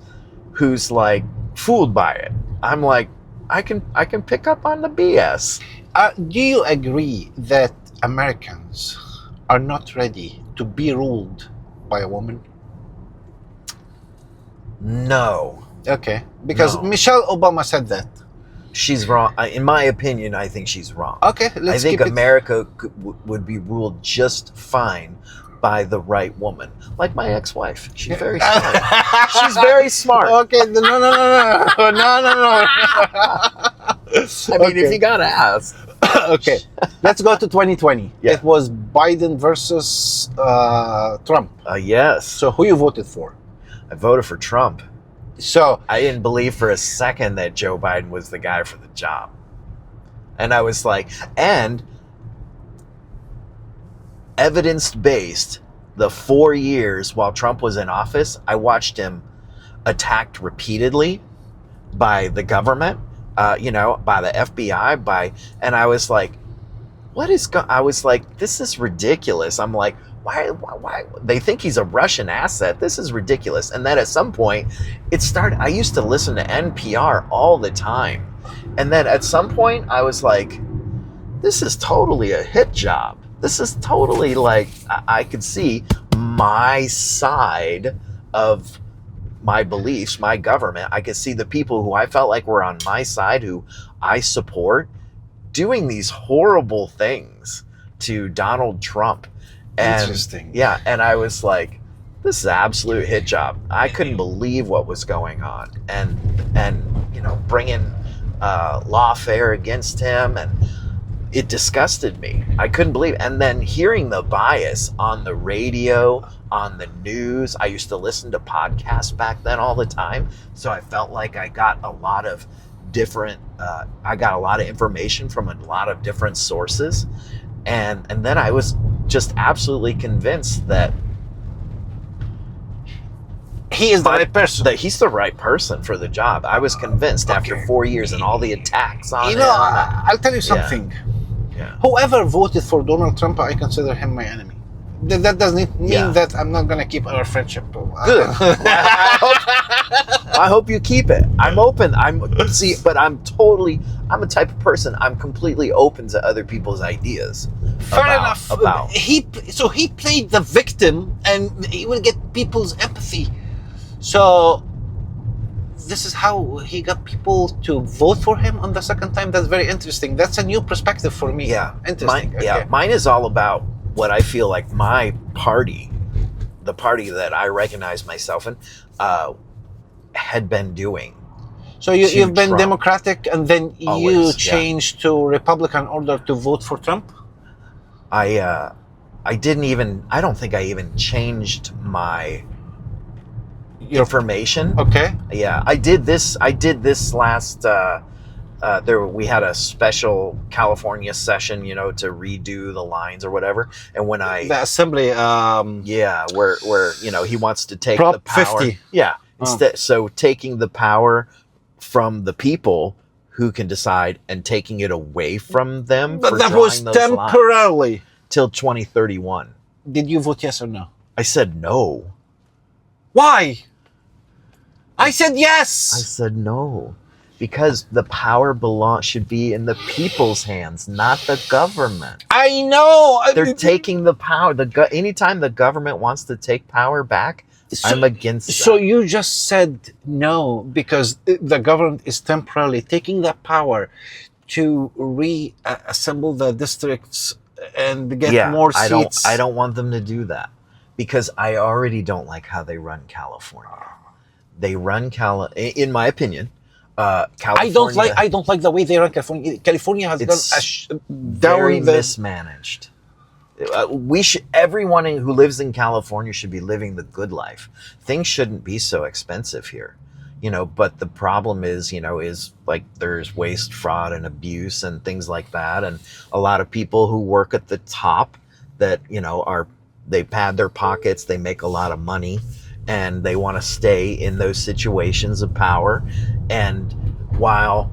like fooled by it. I'm like, I can pick up on the BS. Do you agree that Americans are not ready to be ruled by a woman? No. Okay. Because Michelle Obama said that. She's wrong. In my opinion, I think she's wrong. Okay, I let's think keep America would be ruled just fine by the right woman, like my ex-wife. She's very smart. She's very smart. Okay, no, no, no, no, no, no, no. I mean, if you gotta ask. Okay, let's go to 2020. Yeah. It was Biden versus Trump. Yes. So who you voted for? I voted for Trump. So I didn't believe for a second that Joe Biden was the guy for the job. And I was like, and evidence-based, the 4 years while Trump was in office, I watched him attacked repeatedly by the government, by the FBI, and I was like, I was like, this is ridiculous. I'm like, why they think he's a Russian asset? This is ridiculous. And then at some point it started, I used to listen to NPR all the time. And then at some point I was like, this is totally a hit job. This is totally like, I could see my side of my beliefs, my government. I could see the people who I felt like were on my side, who I support, doing these horrible things to Donald Trump. And, interesting. Yeah, and I was like, this is an absolute hit job. I couldn't believe what was going on, and bringing lawfare against him, and it disgusted me. I couldn't believe it. And then hearing the bias on the radio, on the news. I used to listen to podcasts back then all the time, so I felt like I got a lot of different. I got a lot of information from a lot of different sources, and then I was just absolutely convinced that he is the right person. That he's the right person for the job. I was convinced after 4 years and all the attacks on him. I'll tell you something. Yeah. Whoever voted for Donald Trump, I consider him my enemy. That doesn't mean that I'm not going to keep our friendship. Good. I hope you keep it. I'm open. But I'm a type of person, I'm completely open to other people's ideas. Fair enough. He played the victim, and he will get people's empathy. So this is how he got people to vote for him on the second time. That's very interesting. That's a new perspective for me. Yeah. Interesting. Mine is all about what I feel like my party, the party that I recognize myself in, had been doing. So you've been Trump. Democratic, and then Always, you changed to Republican in order to vote for Trump? I don't think I even changed my information. Okay. Yeah, I did this last, we had a special California session, to redo the lines or whatever. And when the assembly, where he wants to take Prop the power. 50. Yeah. So taking the power from the people who can decide and taking it away from them. But that was temporarily till 2031. Did you vote yes or no? I said no. Why? I said yes. I said no. Because the power should be in the people's hands, not the government. I know. They're taking the power. Anytime the government wants to take power back, I'm against that. So you just said no because the government is temporarily taking that power to reassemble the districts and get more seats. I don't want them to do that because I already don't like how they run California. They run in my opinion. California, I don't like the way they run California. California has gone very mismanaged. Everyone who lives in California should be living the good life. Things shouldn't be so expensive here, but the problem is like there's waste, fraud, and abuse and things like that. And a lot of people who work at the top that, they pad their pockets, they make a lot of money, and they want to stay in those situations of power. And while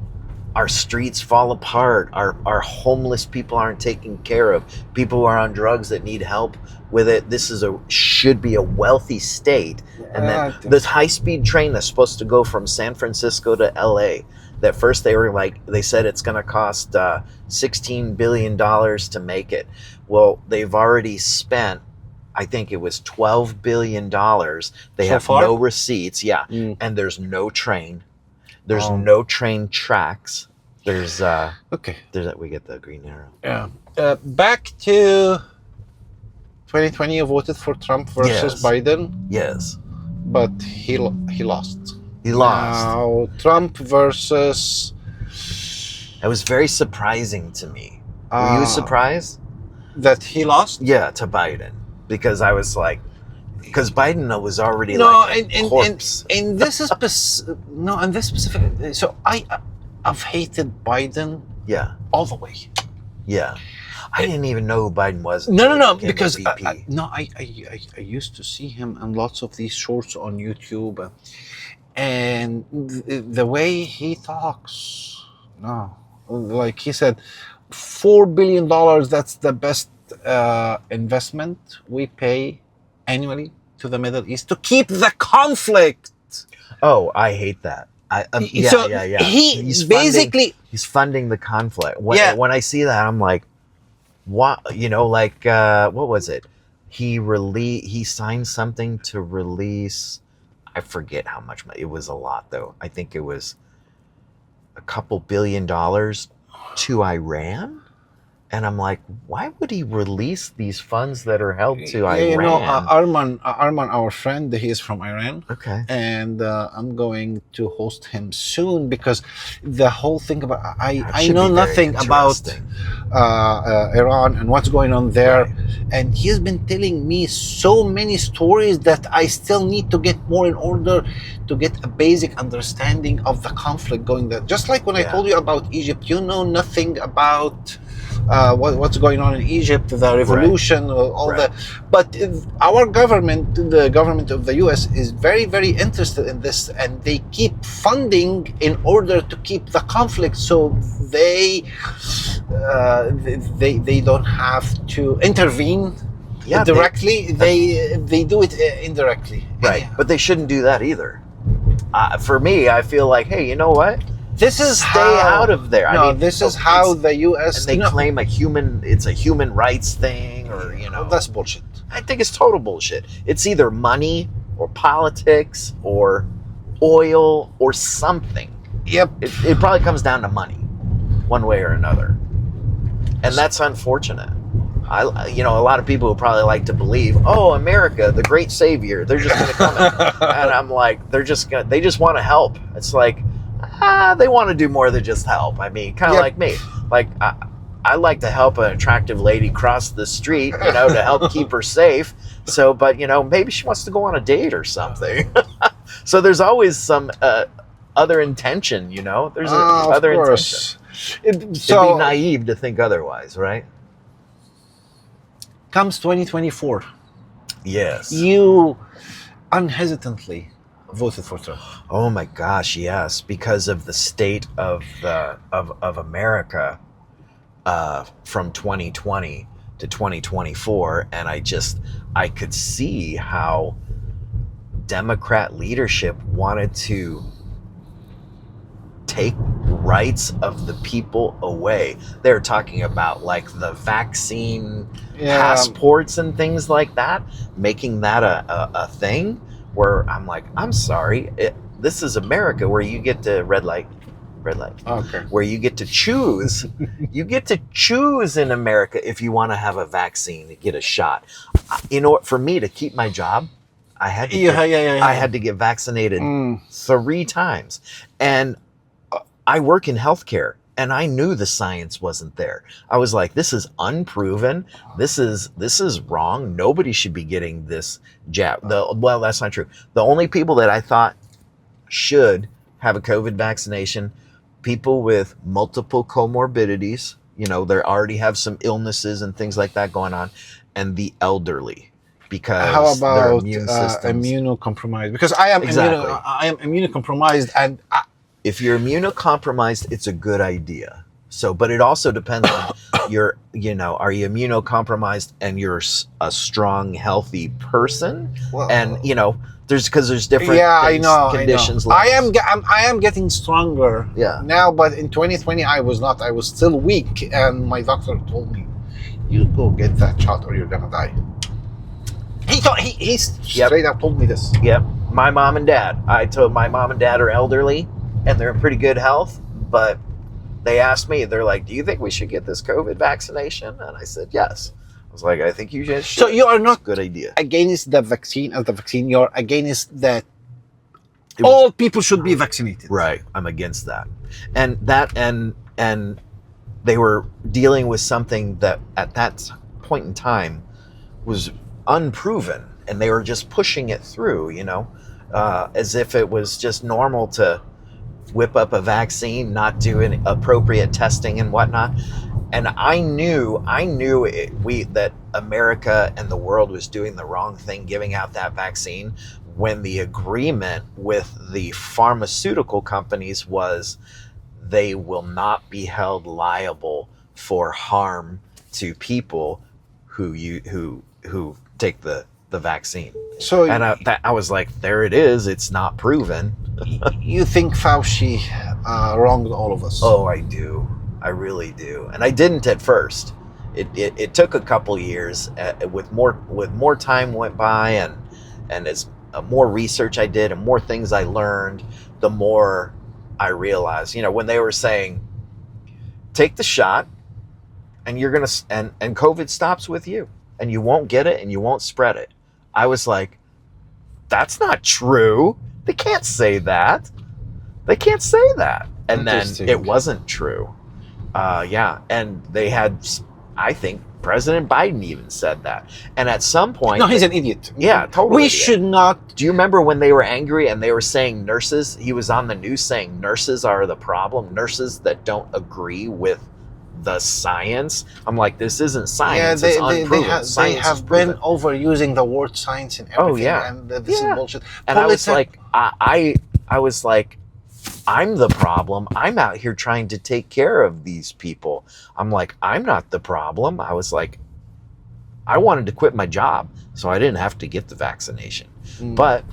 our streets fall apart, our homeless people aren't taken care of, people who are on drugs that need help with it, this should be a wealthy state. And then this high-speed train that's supposed to go from San Francisco to LA, that first they said it's going to cost $16 billion to make it. Well, they've already spent, I think it was $12 billion. They have no receipts. Yeah. And there's no train. There's no train tracks. There's Okay. we get the green arrow. Yeah. Back to 2020, you voted for Trump versus Yes. Biden, Yes. but he lost. He lost. Now, Trump versus. It was very surprising to me. Were you surprised? That he lost? Yeah, to Biden. Because I was like, because Biden was already No, like a corpse. and this is no, and this specific. So I've hated Biden Yeah. all the way. Yeah. I didn't even know who Biden was. No, Became because VP. I used to see him in lots of these shorts on YouTube, and the way he talks, no, like he said, $4 billion. That's the best investment we pay annually to the Middle East to keep the conflict. Oh, I hate that. Yeah. He basically. He's funding the conflict. Yeah. When I see that, I'm like, what? You know, like what was it? He signed something to release. I forget how much money. It was a lot, though. I think it was a couple $1 billion to Iran. And I'm like, why would he release these funds that are held to Iran? You know, Arman, our friend, he is from Iran. Okay. And I'm going to host him soon because the whole thing about I should know be very nothing about interesting. Iran and what's going on there, Right. and he's been telling me so many stories that I still need to get more in order to get a basic understanding of the conflict going there. Just like when I Yeah. told you about Egypt, you know nothing about what's going on in Egypt, the revolution, all Right. that. But our government, the government of the U.S., is very, very interested in this, and they keep funding in order to keep the conflict, so they don't have to intervene directly. They do it indirectly. Right. Anyhow. But they shouldn't do that either. For me, I feel like, hey, you know what? This is Stay out of there. No, I mean, this is how the U.S. And they claim it's a human rights thing, or that's bullshit. I think it's total bullshit. It's either money or politics or oil or something. Yep. It probably comes down to money, one way or another, and that's unfortunate. A lot of people who probably like to believe, oh, America, the great savior, they're just going to come in. And I'm like, they just want to help. It's like, they want to do more than just help. I mean, kind of like me. Like, I like to help an attractive lady cross the street, to help keep her safe. So, but, maybe she wants to go on a date or something. So there's always some other intention, There's other intention. It'd be naive to think otherwise, right? Comes 2024. Yes. You unhesitantly voted for Trump. Oh my gosh, yes, because of the state of America from 2020 to 2024, and I could see how Democrat leadership wanted to take rights of the people away. They're talking about like the vaccine passports and things like that, making that a thing where I'm like, I'm sorry, this is America where you get to red light, Okay. where you get to choose. You get to choose in America if you want to have a vaccine, to get a shot. For me to keep my job, I had to I had to get vaccinated 3 times. And I work in healthcare, and I knew the science wasn't there. I was like, this is unproven. This is wrong. Nobody should be getting this jab. Well, that's not true. The only people that I thought should have a COVID vaccination, people with multiple comorbidities, they already have some illnesses and things like that going on, and the elderly. Because how about their immune systems, immunocompromised? Because I am immunocompromised, and if you're immunocompromised, it's a good idea. So, but it also depends on are you immunocompromised and you're a strong, healthy person, and there's different conditions. I am getting stronger now, but in 2020 I was not. I was still weak, and my doctor told me, "You go get that shot, or you're gonna die." He straight up told me this. Yep, my mom and dad. I told my mom and dad are elderly, and they're in pretty good health, but they asked me, they're like, do you think we should get this COVID vaccination? And I said, yes. I was like, I think you just should. So you are not good idea. against the vaccine as the vaccine. You're against that all people should be vaccinated. Right. I'm against that. And they were dealing with something that at that point in time was unproven, and they were just pushing it through, as if it was just normal to whip up a vaccine, not do any appropriate testing and whatnot. And I knew that America and the world was doing the wrong thing giving out that vaccine, when the agreement with the pharmaceutical companies was they will not be held liable for harm to people who take the vaccine. So, and I was like, there it is. It's not proven. You think Fauci wronged all of us? Oh, I do. I really do. And I didn't at first. It took a couple years. With more time went by, and as more research I did and more things I learned, the more I realized. When they were saying, take the shot, and you're gonna and COVID stops with you, and you won't get it, and you won't spread it. I was like, that's not true. They can't say that. They can't say that. And then it wasn't true. And they had, I think, President Biden even said that. And at some point... No, he's an idiot. Yeah, totally. We should not... Do you remember when they were angry and they were saying nurses? He was on the news saying nurses are the problem. Nurses that don't agree with the science. I'm like, this isn't science. Yeah, it's unproven. They have been overusing the word science in everything. Oh, yeah. And this is bullshit. And I was like, I was like, I'm the problem. I'm out here trying to take care of these people. I'm like, I'm not the problem. I was like, I wanted to quit my job so I didn't have to get the vaccination. But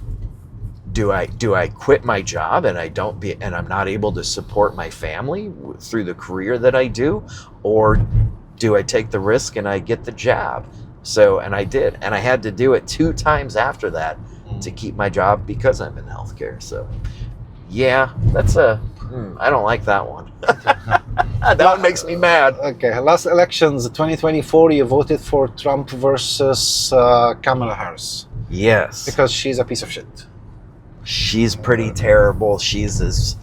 do I quit my job and I'm not able to support my family through the career that I do, or do I take the risk and I get the jab? So, and I did, and I had to do it 2 times after that to keep my job because I'm in healthcare. So, yeah, that's I don't like that one. That one makes me mad. Okay, last elections, 2024, you voted for Trump versus Kamala Harris. Yes. Because she's a piece of shit. She's pretty terrible. She's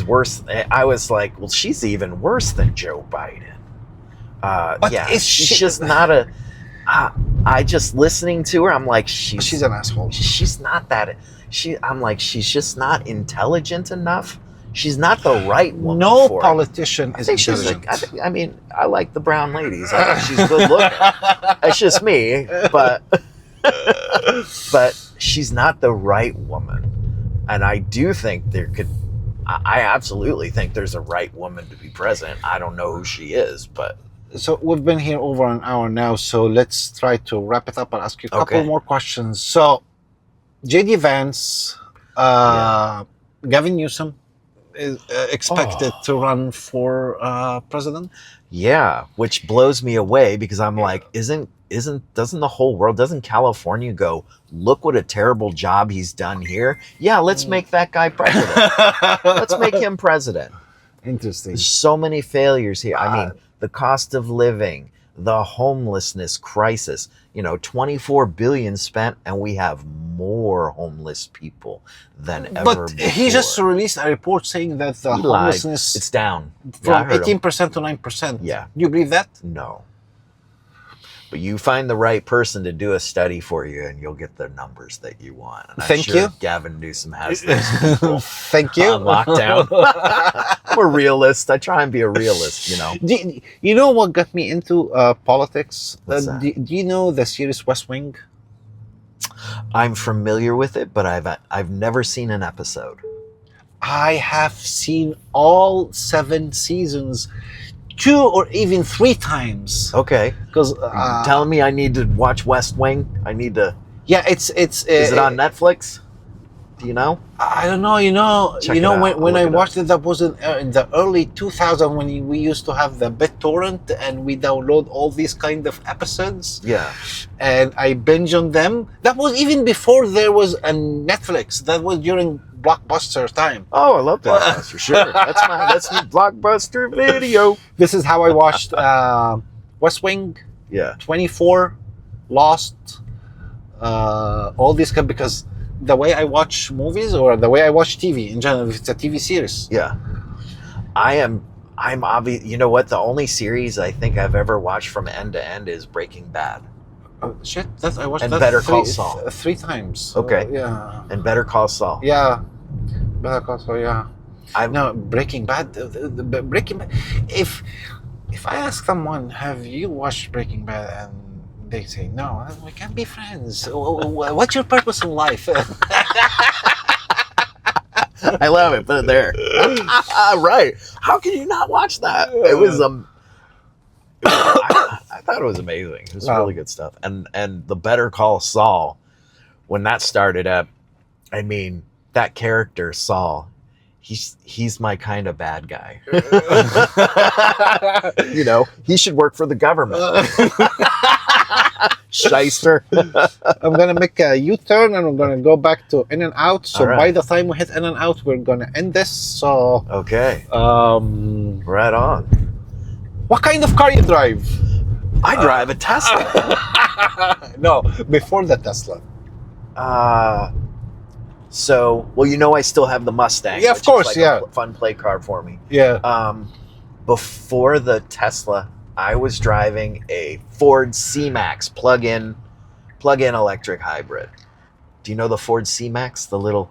worse. I was like, well, she's even worse than Joe Biden. She's just not a... I just listening to her, I'm like, she's an asshole. She's not that... I'm like, she's just not intelligent enough. She's not the right woman. No politician is intelligent. I like the brown ladies. I think she's good looking. That's just me, but she's not the right woman. And I do think I absolutely think there's a right woman to be president. I don't know who she is, but. So we've been here over an hour now, so let's try to wrap it up and ask you a couple more questions. So, J.D. Vance, Gavin Newsom is expected to run for president. Yeah, which blows me away because I'm like, doesn't the whole world, doesn't California go, look what a terrible job he's done here? Yeah, let's make that guy president. Let's make him president. Interesting. There's so many failures here. I mean, the cost of living, the homelessness crisis, 24 billion spent, and we have more homeless people than ever before. He just released a report saying that the homelessness... It's down. From 18% to 9%. Yeah. Do you believe that? No. But you find the right person to do a study for you, and you'll get the numbers that you want. And Thank you. Gavin Newsom has those people. Thank you. On lockdown. I'm a realist. I try and be a realist, You know what got me into politics? What's that? Do you know the series West Wing? I'm familiar with it, but I've never seen an episode. I have seen all 7 seasons 2 or even 3 times. Okay. Because telling me I need to watch West Wing. I need to. Yeah, it's. Is it on Netflix? Do you know? I don't know. When I watched it, that was in the early 2000s when we used to have the BitTorrent and we download all these kind of episodes. Yeah. And I binge on them. That was even before there was a Netflix. That was during Blockbuster time. Oh, I love Blockbuster. Sure, that's my Blockbuster video. This is how I watched West Wing, Yeah. 24, Lost, all these because the way I watch movies or the way I watch TV in general, if it's a TV series. Yeah. I'm obvious. You know what? The only series I think I've ever watched from end to end is Breaking Bad. Shit, I watched And that Better Call Saul. 3 times. Okay. Yeah. And Better Call Saul. Yeah. Better Call Saul, yeah. I've No, Breaking Bad. Breaking Bad. If I ask someone, have you watched Breaking Bad, and they say no, we can't be friends. What's your purpose in life? I love it. Put it there. Right. How can you not watch that? It was I thought it was amazing. It was really good stuff. And the Better Call Saul, when that started up, I mean, that character Saul, he's my kind of bad guy. You know, he should work for the government. Shyster. I'm gonna make a U-turn and we're gonna go back to In-N-Out. So All right. by the time we hit In-N-Out, we're gonna end this. So Okay. Right on. what kind of car you drive? I drive a Tesla. No, before the Tesla. So, well, you know, I still have the Mustang. Yeah, of which course, is like yeah. a fun play car for me. Yeah. Before the Tesla, I was driving a Ford C-Max plug-in electric hybrid. Do you know the Ford C-Max? The little,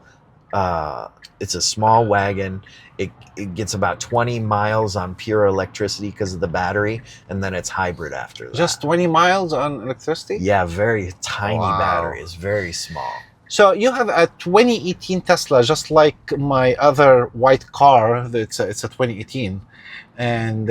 it's a small wagon. It gets about 20 miles on pure electricity because of the battery, and then it's hybrid after that. Just 20 miles on electricity? Yeah, very tiny Wow. battery. It's very small. So you have a 2018 Tesla, just like my other white car. It's a 2018. And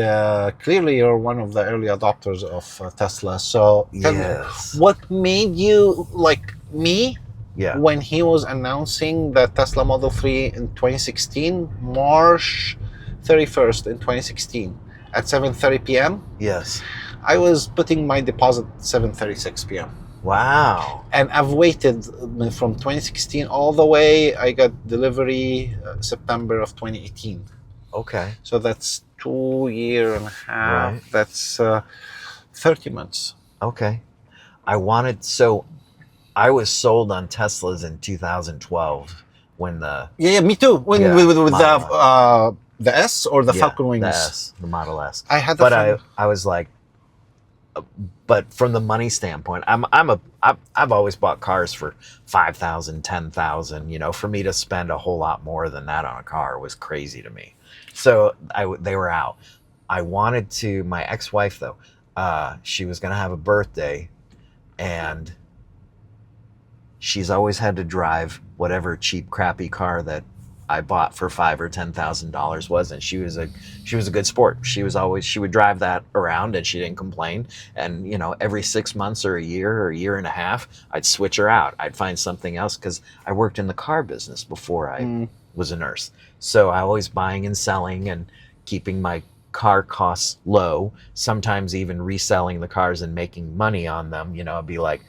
clearly you're one of the early adopters of Tesla. So tell me, Yes. what made you like me Yeah. when he was announcing the Tesla Model 3 in 2016, March 31st in 2016 at 7:30 p.m.? Yes. I was putting my deposit at 7:36 p.m. Wow. And I've waited from 2016 all the way. I got delivery September of 2018. Okay. So that's 2.5 years. Right. That's 30 months. Okay. I was sold on Teslas in 2012 when the Yeah, me too. With the S or the Falcon Wings? the Model S. I had But I was like, but from the money standpoint, I've always bought cars for $5,000, $10,000. You know, for me to spend a whole lot more than that on a car was crazy to me. So they were out. I wanted to. My ex-wife though, she was gonna have a birthday, and she's always had to drive whatever cheap, crappy car that I bought for $5,000 or $10,000 was, and she was a good sport. She would drive that around, and she didn't complain. And you know, every 6 months or a year and a half, I'd switch her out. I'd find something else because I worked in the car business before I was a nurse. So I was buying and selling and keeping my car costs low. Sometimes even reselling the cars and making money on them. You know, I'd be like,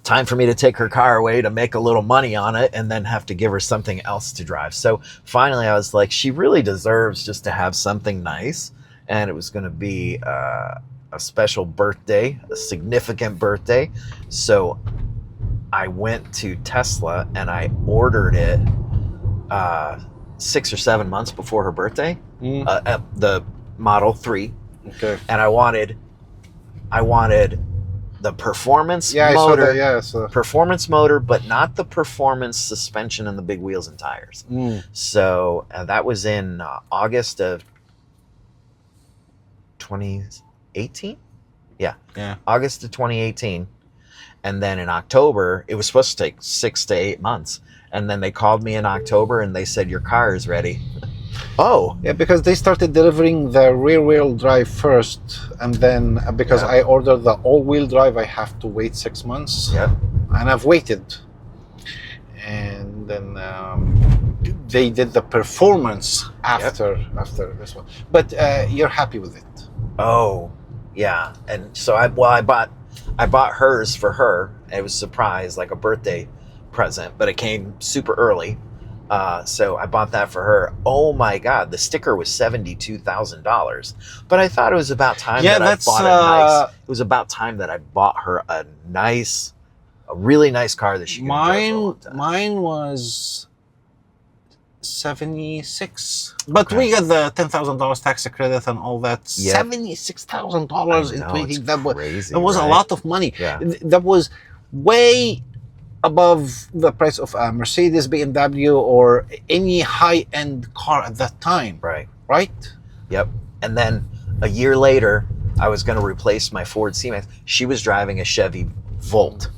time for me to take her car away to make a little money on it and then have to give her something else to drive. So finally I was like, she really deserves just to have something nice. And it was going to be a special birthday, a significant birthday. So I went to Tesla and I ordered it 6 or 7 months before her birthday, at the Model 3. Okay. And I wanted the performance Yeah, motor. I saw that. Yeah. So. Performance motor, but not the performance suspension and the big wheels and tires. So that was in August of 2018. Yeah, August of 2018. And then in October, it was supposed to take 6 to 8 months. And then they called me in October and they said, your car is ready. Oh. Yeah, because they started delivering the rear-wheel drive first, and then because I ordered the all-wheel drive, I have to wait 6 months. Yeah. And I've waited. And then they did the performance after this one. But you're happy with it? Oh, yeah. And so I bought hers for her. It was a surprise, like a birthday present, but it came super early. So I bought that for her. Oh my God, the sticker was $72,000. But I thought it was about time Yeah, that I that's bought a nice. It was about time that I bought her a really nice car that she can enjoy for a long time. mine was 76, but Okay. we got the $10,000 tax credit and all that. Yep. $76,000 in I know, 20. it's That crazy, was a right? lot of money. Yeah. That was way above the price of a Mercedes, BMW, or any high-end car at that time. Right. Right? Yep. And then a year later, I was going to replace my Ford C-Max. She was driving a Chevy Volt.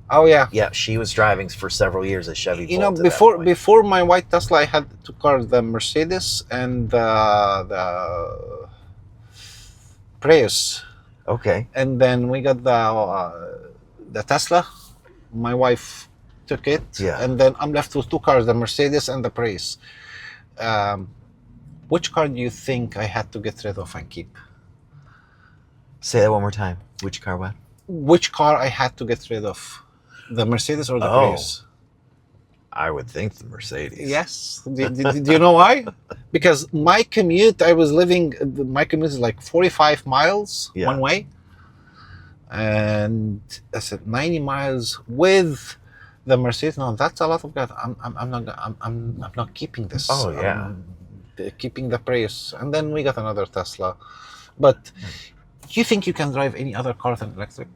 Oh yeah. Yeah, she was driving for several years a Chevy You know, Volt. at that point. before my white Tesla, I had two cars: the Mercedes and the Prius. Okay. And then we got the Tesla. My wife took it, Yeah. and then I'm left with two cars: the Mercedes and the Prius. Which car do you think I had to get rid of and keep? Say that one more time. Which car? What? Which car I had to get rid of? The Mercedes or the Prius? I would think the Mercedes. Yes. Do you know why? Because my commute, my commute is like 45 miles one way. And I said 90 miles with the Mercedes. No, that's a lot of gas. I'm not keeping this. Oh yeah. Keeping the Prius. And then we got another Tesla. But do you think you can drive any other car than electric?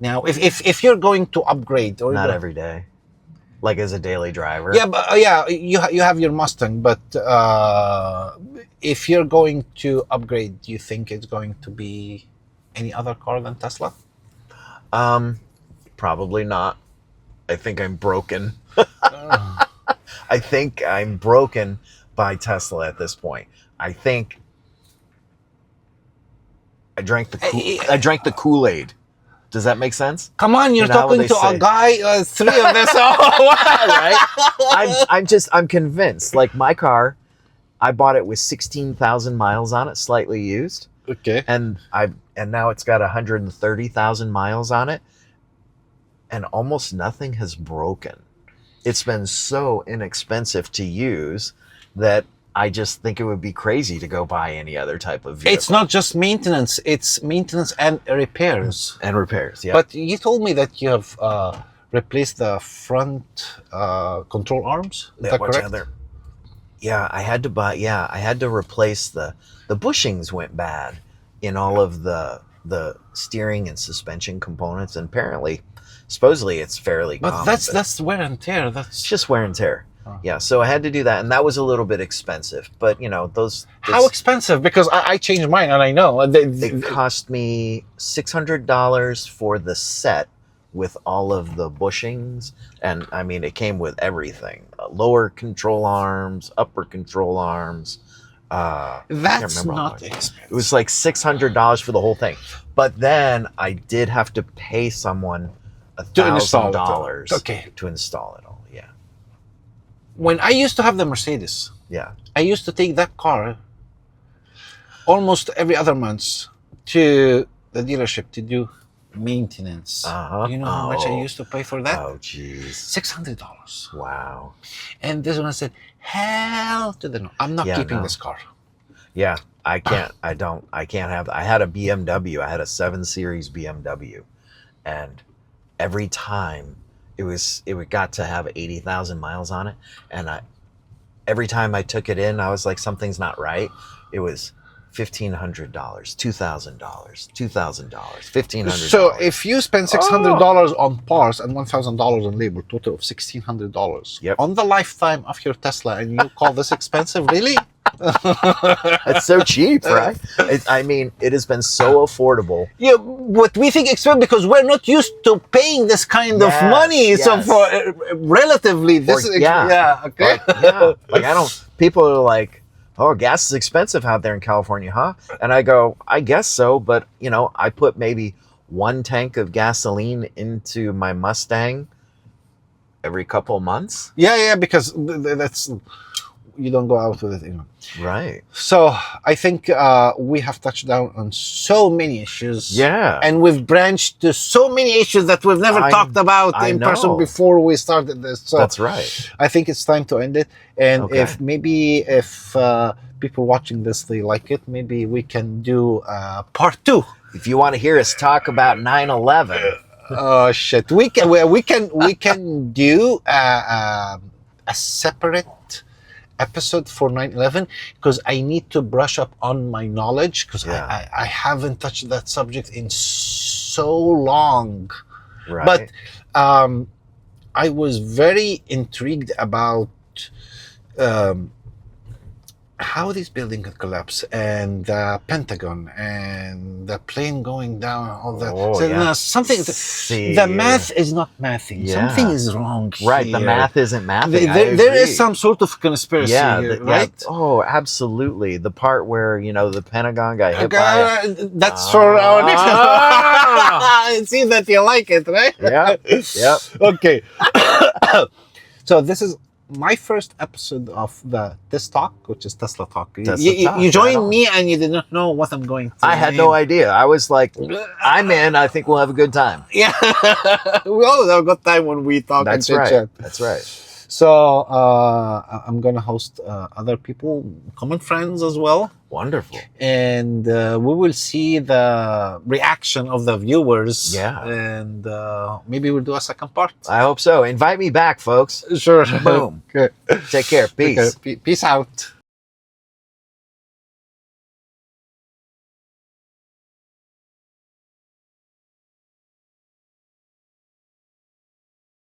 Now, if you're going to upgrade, or not every day, like as a daily driver. Yeah, but you have your Mustang, but if you're going to upgrade, do you think it's going to be any other car than Tesla? Probably not. I think I'm broken. I think I'm broken by Tesla at this point. I think I drank the Kool-Aid. Does that make sense? Come on, you're talking to a guy, three of this. Right? I'm convinced. Like my car, I bought it with 16,000 miles on it, slightly used. Okay. And now it's got 130,000 miles on it, and almost nothing has broken. It's been so inexpensive to use that I just think it would be crazy to go buy any other type of vehicle. It's not just maintenance; it's maintenance and repairs. And repairs, yeah. But you told me that you have replaced the front control arms. Is that correct? Yeah, I had to replace the bushings went bad in all of the steering and suspension components, and supposedly it's fairly But common. That's wear and tear. That's just wear and tear. Yeah, so I had to do that, and that was a little bit expensive. But how expensive? Because I changed mine, and I know it cost me $600 for the set with all of the bushings, and I mean it came with everything: lower control arms, upper control arms. That's not expensive. It was like $600 for the whole thing. But then I did have to pay someone $1,000 to install it all. Yeah. When I used to have the Mercedes, yeah, I used to take that car almost every other month to the dealership to do maintenance. You know how much I used to pay for that? Oh, jeez. $600. Wow. And this one I said, hell to the no. I'm not keeping this car. Yeah, I can't. I can't have. I had a BMW. I had a 7 Series BMW, and every time it got to have 80,000 miles on it, and every time I took it in, I was like, something's not right. It was $1,500, $2,000, $2,000, $1,500. So if you spend $600 on parts and $1,000 on labor, total of $1,600 on the lifetime of your Tesla, and you call this expensive, really? It's so cheap, right? It has been so affordable. Yeah, what we think expensive because we're not used to paying this kind of money. Yes. So for relatively, this is okay. People are like, oh, gas is expensive out there in California, huh? And I go, I guess so, but I put maybe 1 tank of gasoline into my Mustang every couple of months. Yeah, because that's you don't go out with it anymore. Right. So I think we have touched down on so many issues. Yeah. And we've branched to so many issues that we've never talked about I in person know. before we started this. So That's right. I think it's time to end it. And Okay. if people watching this, they like it, maybe we can do part 2. If you want to hear us talk about 9/11, Oh shit! We can do a separate episode for 9/11 because I need to brush up on my knowledge because Yeah. I haven't touched that subject in so long. right? But I was very intrigued about how this building could collapse and the Pentagon and the plane going down, all that. Oh, So, yeah. something. See, The math is not mathing. Yeah. Something is wrong. right. The here. math isn't mathing. There I is agree. some sort of conspiracy here, right? Oh, absolutely. The part where the Pentagon got hit by. That's for our next. Ah. It seems that you like it, right? Yep. Yep. Okay. So this is my first episode of the Tes Talk, which is Tesla Talk. Tesla You Talk, joined right on. me and you did not know what I'm going to I had no idea. I was like, I'm in. I think we'll have a good time. Yeah. We always have a good time when we talk That's and right. chit-chat. That's right. So I'm going to host other people, common friends as well. Wonderful. And we will see the reaction of the viewers. Yeah. And maybe we'll do a second part. I hope so. Invite me back, folks. Sure. Boom. Okay. Take care. Peace. Okay. Peace out.